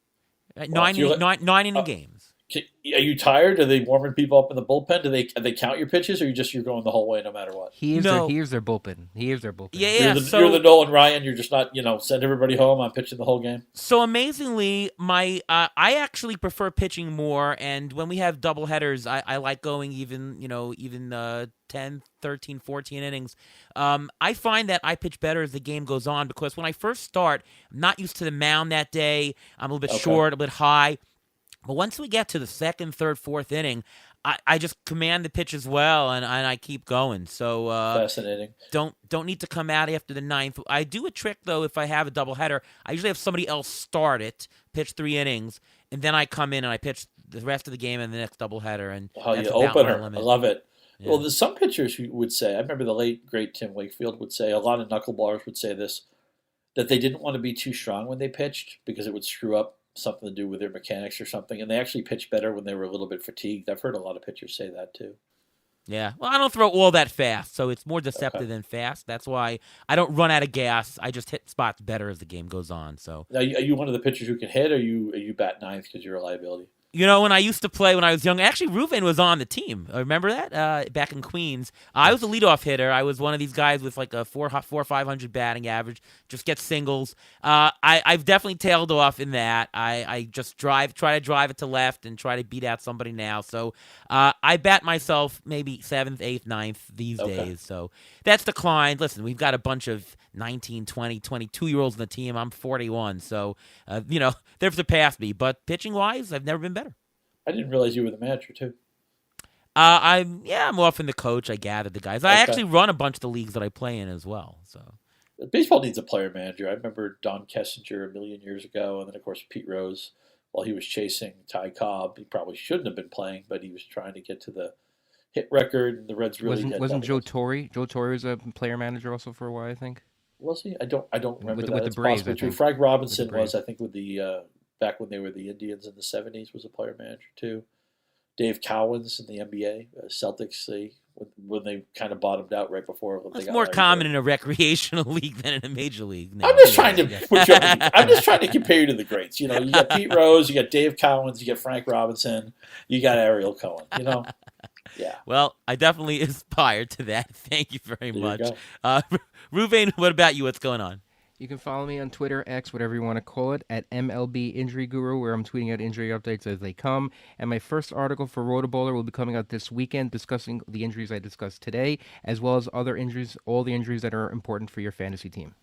Wow, Nine, so you're nine inning games. Are you tired? Are they warming people up in the bullpen? Do they count your pitches, or you're going the whole way no matter what? He is No. their bullpen. Yeah, You're the Nolan Ryan. You're just not, send everybody home. I'm pitching the whole game. So amazingly, I actually prefer pitching more, and when we have double headers, I like going even 10, 13, 14 innings. I find that I pitch better as the game goes on because when I first start, I'm not used to the mound that day. I'm a little bit short, a bit high. But once we get to the second, third, fourth inning, I just command the pitch as well, and I keep going. So Fascinating. Don't need to come out after the ninth. I do a trick though if I have a doubleheader. I usually have somebody else start it, pitch 3 innings, and then I come in and I pitch the rest of the game in the next doubleheader. And that's about my Opener. limit. I love it. Yeah. Well, there's some pitchers who would say, I remember the late, great Tim Wakefield would say, a lot of knuckleballers would say this, that they didn't want to be too strong when they pitched because it would screw up something to do with their mechanics or something, and they actually pitched better when they were a little bit fatigued. I've heard a lot of pitchers say that too. Yeah, well, I don't throw all that fast, so it's more deceptive than fast. That's why I don't run out of gas. I just hit spots better as the game goes on. So, Now, are you one of the pitchers who can hit, or are you bat ninth because you're a liability? when I used to play when I was young, actually, Ruven was on the team. Remember that? Back in Queens. I was a leadoff hitter. I was one of these guys with like a 400 or 500 batting average, just get singles. I've definitely tailed off in that. I just try to drive it to left and try to beat out somebody now. So I bat myself maybe 7th, 8th, 9th these days. So that's declined. Listen, we've got a bunch of 19, 20, 22-year-olds on the team. I'm 41. So, they've surpassed me. But pitching-wise, I've never been better. I didn't realize you were the manager too. I'm often the coach. I gather the guys. I Okay. actually run a bunch of the leagues that I play in as well. So Baseball needs a player manager. I remember Don Kessinger a million years ago, and then of course Pete Rose, while he was chasing Ty Cobb. He probably shouldn't have been playing, but he was trying to get to the hit record, and the Reds really Wasn't Joe Torre? Joe Torre was a player manager also for a while, I think. Was he? I don't remember With that. the It's Braves, possibly I true. think. Frank Robinson With the Braves. was, I think, with the back when they were the Indians in the '70s, was a player manager too. Dave Cowens in the NBA, Celtics, when they kind of bottomed out right before. They it's got more Larry common Bird. in a recreational league than in a major league. No, I'm just trying to yeah. put you. I'm just trying to compare you to the greats. You got Pete Rose, you got Dave Cowens, you got Frank Robinson, you got Ariel Cohen. Yeah. Well, I definitely aspire to that. Thank you very There much. you go. Ruvain, what about you? What's going on? You can follow me on Twitter, X, whatever you want to call it, at MLB Injury Guru, where I'm tweeting out injury updates as they come. And my first article for Rotoballer will be coming out this weekend, discussing the injuries I discussed today, as well as other injuries, all the injuries that are important for your fantasy team.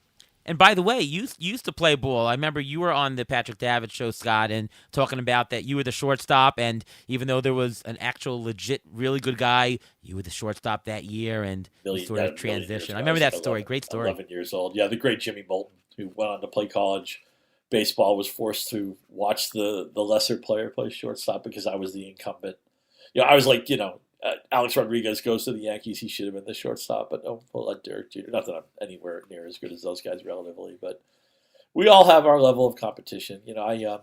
And by the way, you used to play ball. I remember you were on the Patrick Davitt show, Scott, and talking about that you were the shortstop, and even though there was an actual legit, really good guy, you were the shortstop that year, and sort of transition. I remember that story. Great story. 11 years old. Yeah, the great Jimmy Moulton, who went on to play college baseball, was forced to watch the lesser player play shortstop because I was the incumbent. I was like, Alex Rodriguez goes to the Yankees. He should have been the shortstop, but we'll let Derek Jeter. Not that I'm anywhere near as good as those guys relatively, but we all have our level of competition. I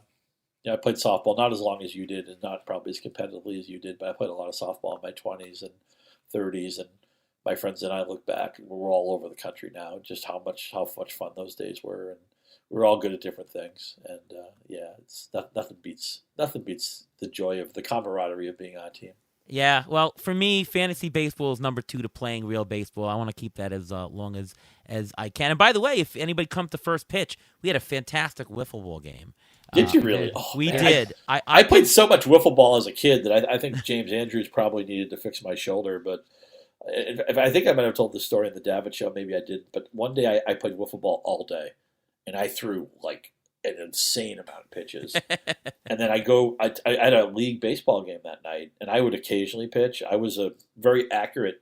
played softball, not as long as you did, and not probably as competitively as you did, but I played a lot of softball in my 20s and 30s, and my friends and I look back, and we're all over the country now, just how much fun those days were, and we're all good at different things, and it's nothing beats the joy of the camaraderie of being on a team. Yeah, well, for me, fantasy baseball is number 2 to playing real baseball. I want to keep that as long as I can. And by the way, if anybody comes to first pitch, we had a fantastic wiffle ball game. Did you really? We man. did. I played so much wiffle ball as a kid that I think James Andrews probably needed to fix my shoulder, but I think I might have told this story in the Davitt show. Maybe I did. But one day I played wiffle ball all day, and I threw like an insane amount of pitches. And then I had a league baseball game that night, and I would occasionally pitch. I was a very accurate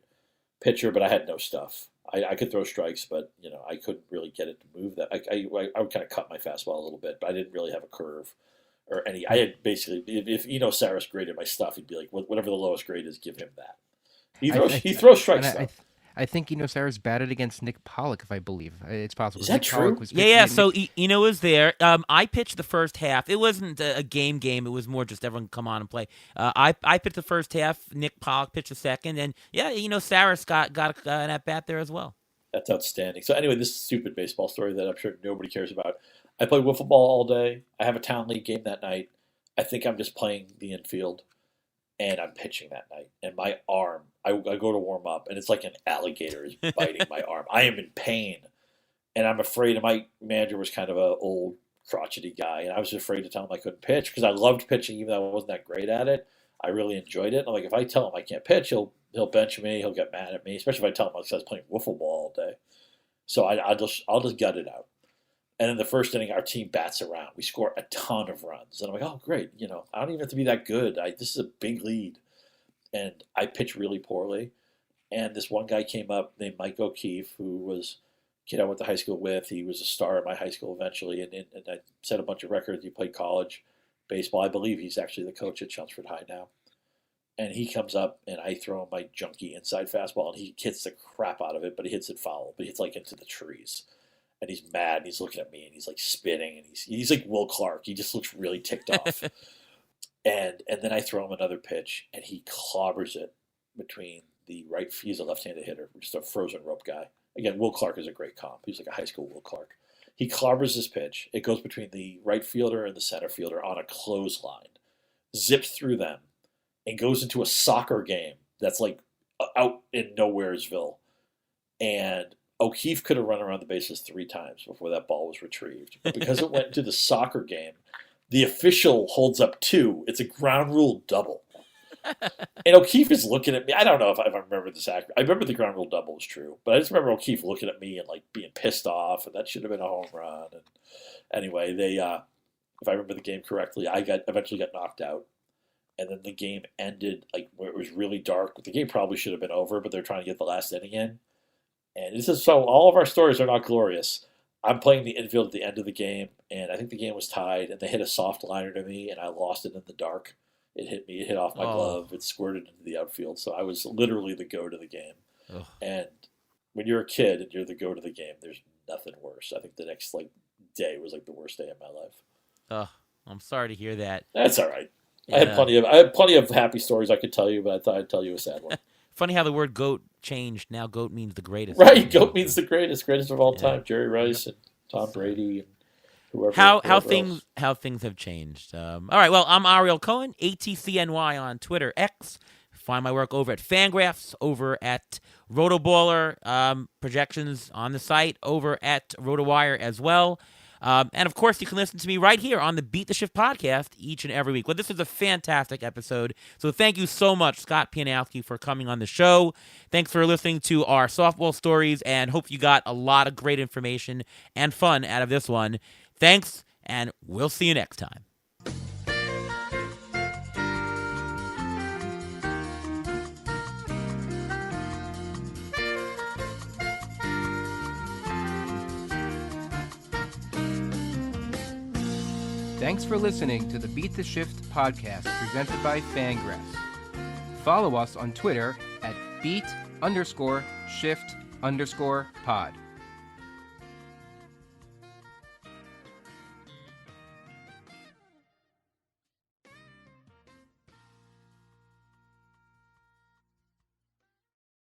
pitcher, but I had no stuff. I could throw strikes, but I couldn't really get it to move. That I would kind of cut my fastball a little bit, but I didn't really have a curve or any. I had basically, if Saris graded my stuff, he'd be like, whatever the lowest grade is, give him that. He throws strikes though. I think Sarah's batted against Nick Pollock, if I believe it's possible. Is that Nick true? Was Yeah. So was there. I pitched the first half. It wasn't a game. It was more just everyone come on and play. I pitched the first half. Nick Pollock pitched the second, and Saris got an at bat there as well. That's outstanding. So anyway, this stupid baseball story that I'm sure nobody cares about. I play wiffle ball all day. I have a town league game that night. I think I'm just playing the infield, and I'm pitching that night. And my arm, I go to warm up, and it's like an alligator is biting my arm. I am in pain, and I'm afraid. And my manager was kind of an old, crotchety guy, and I was afraid to tell him I couldn't pitch because I loved pitching, even though I wasn't that great at it. I really enjoyed it. I'm like, if I tell him I can't pitch, he'll bench me. He'll get mad at me, especially if I tell him I was playing wiffle ball all day. So I'll just gut it out. And in the first inning, our team bats around. We score a ton of runs, and I'm like, oh great, I don't even have to be that good. This is a big lead, and I pitch really poorly. And this one guy came up named Mike O'Keefe, who was a kid I went to high school with. He was a star at my high school eventually, and I set a bunch of records. He played college baseball. I believe he's actually the coach at Chelmsford High now. And he comes up, and I throw him my junky inside fastball, and he hits the crap out of it, but he hits it foul. But he hits like into the trees. And he's mad, and he's looking at me, and he's like spitting, and he's like Will Clark. He just looks really ticked off. and then I throw him another pitch, and he clobbers it between the right. He's a left-handed hitter, just a frozen rope guy. Again, Will Clark is a great comp. He's like a high school Will Clark. He clobbers this pitch. It goes between the right fielder and the center fielder on a clothesline, zips through them, and goes into a soccer game that's like out in Nowheresville. And O'Keefe could have run around the bases 3 times before that ball was retrieved. But because it went into the soccer game, the official holds up 2. It's a ground rule double. And O'Keefe is looking at me. I don't know if I remember this accurately. I remember the ground rule double was true. But I just remember O'Keefe looking at me and like being pissed off. And that should have been a home run. And anyway, if I remember the game correctly, I eventually got knocked out. And then the game ended like where it was really dark. The game probably should have been over, but they're trying to get the last inning in. And this is so all of our stories are not glorious. I'm playing the infield at the end of the game, and I think the game was tied, and they hit a soft liner to me, and I lost it in the dark. It hit me. It hit off my glove. It squirted into the outfield. So I was literally the go to the game. Ugh. And when you're a kid and you're the go to the game, there's nothing worse. I think the next day was the worst day of my life. Oh, I'm sorry to hear that. That's all right. Yeah. I had plenty of happy stories I could tell you, but I thought I'd tell you a sad one. Funny how the word goat changed. Now goat means the greatest. Right, goat means the greatest of all time. Jerry Rice and Tom Brady and whoever. How things have changed. All right, well, I'm Ariel Cohen, ATCNY on Twitter, X. Find my work over at Fangraphs, over at Rotoballer, projections on the site, over at RotoWire as well. And of course, you can listen to me right here on the Beat the Shift podcast each and every week. Well, this is a fantastic episode. So thank you so much, Scott Pianowski, for coming on the show. Thanks for listening to our softball stories, and hope you got a lot of great information and fun out of this one. Thanks, and we'll see you next time. Thanks for listening to the Beat the Shift podcast presented by Fangraphs. Follow us on Twitter at beat_shift_pod.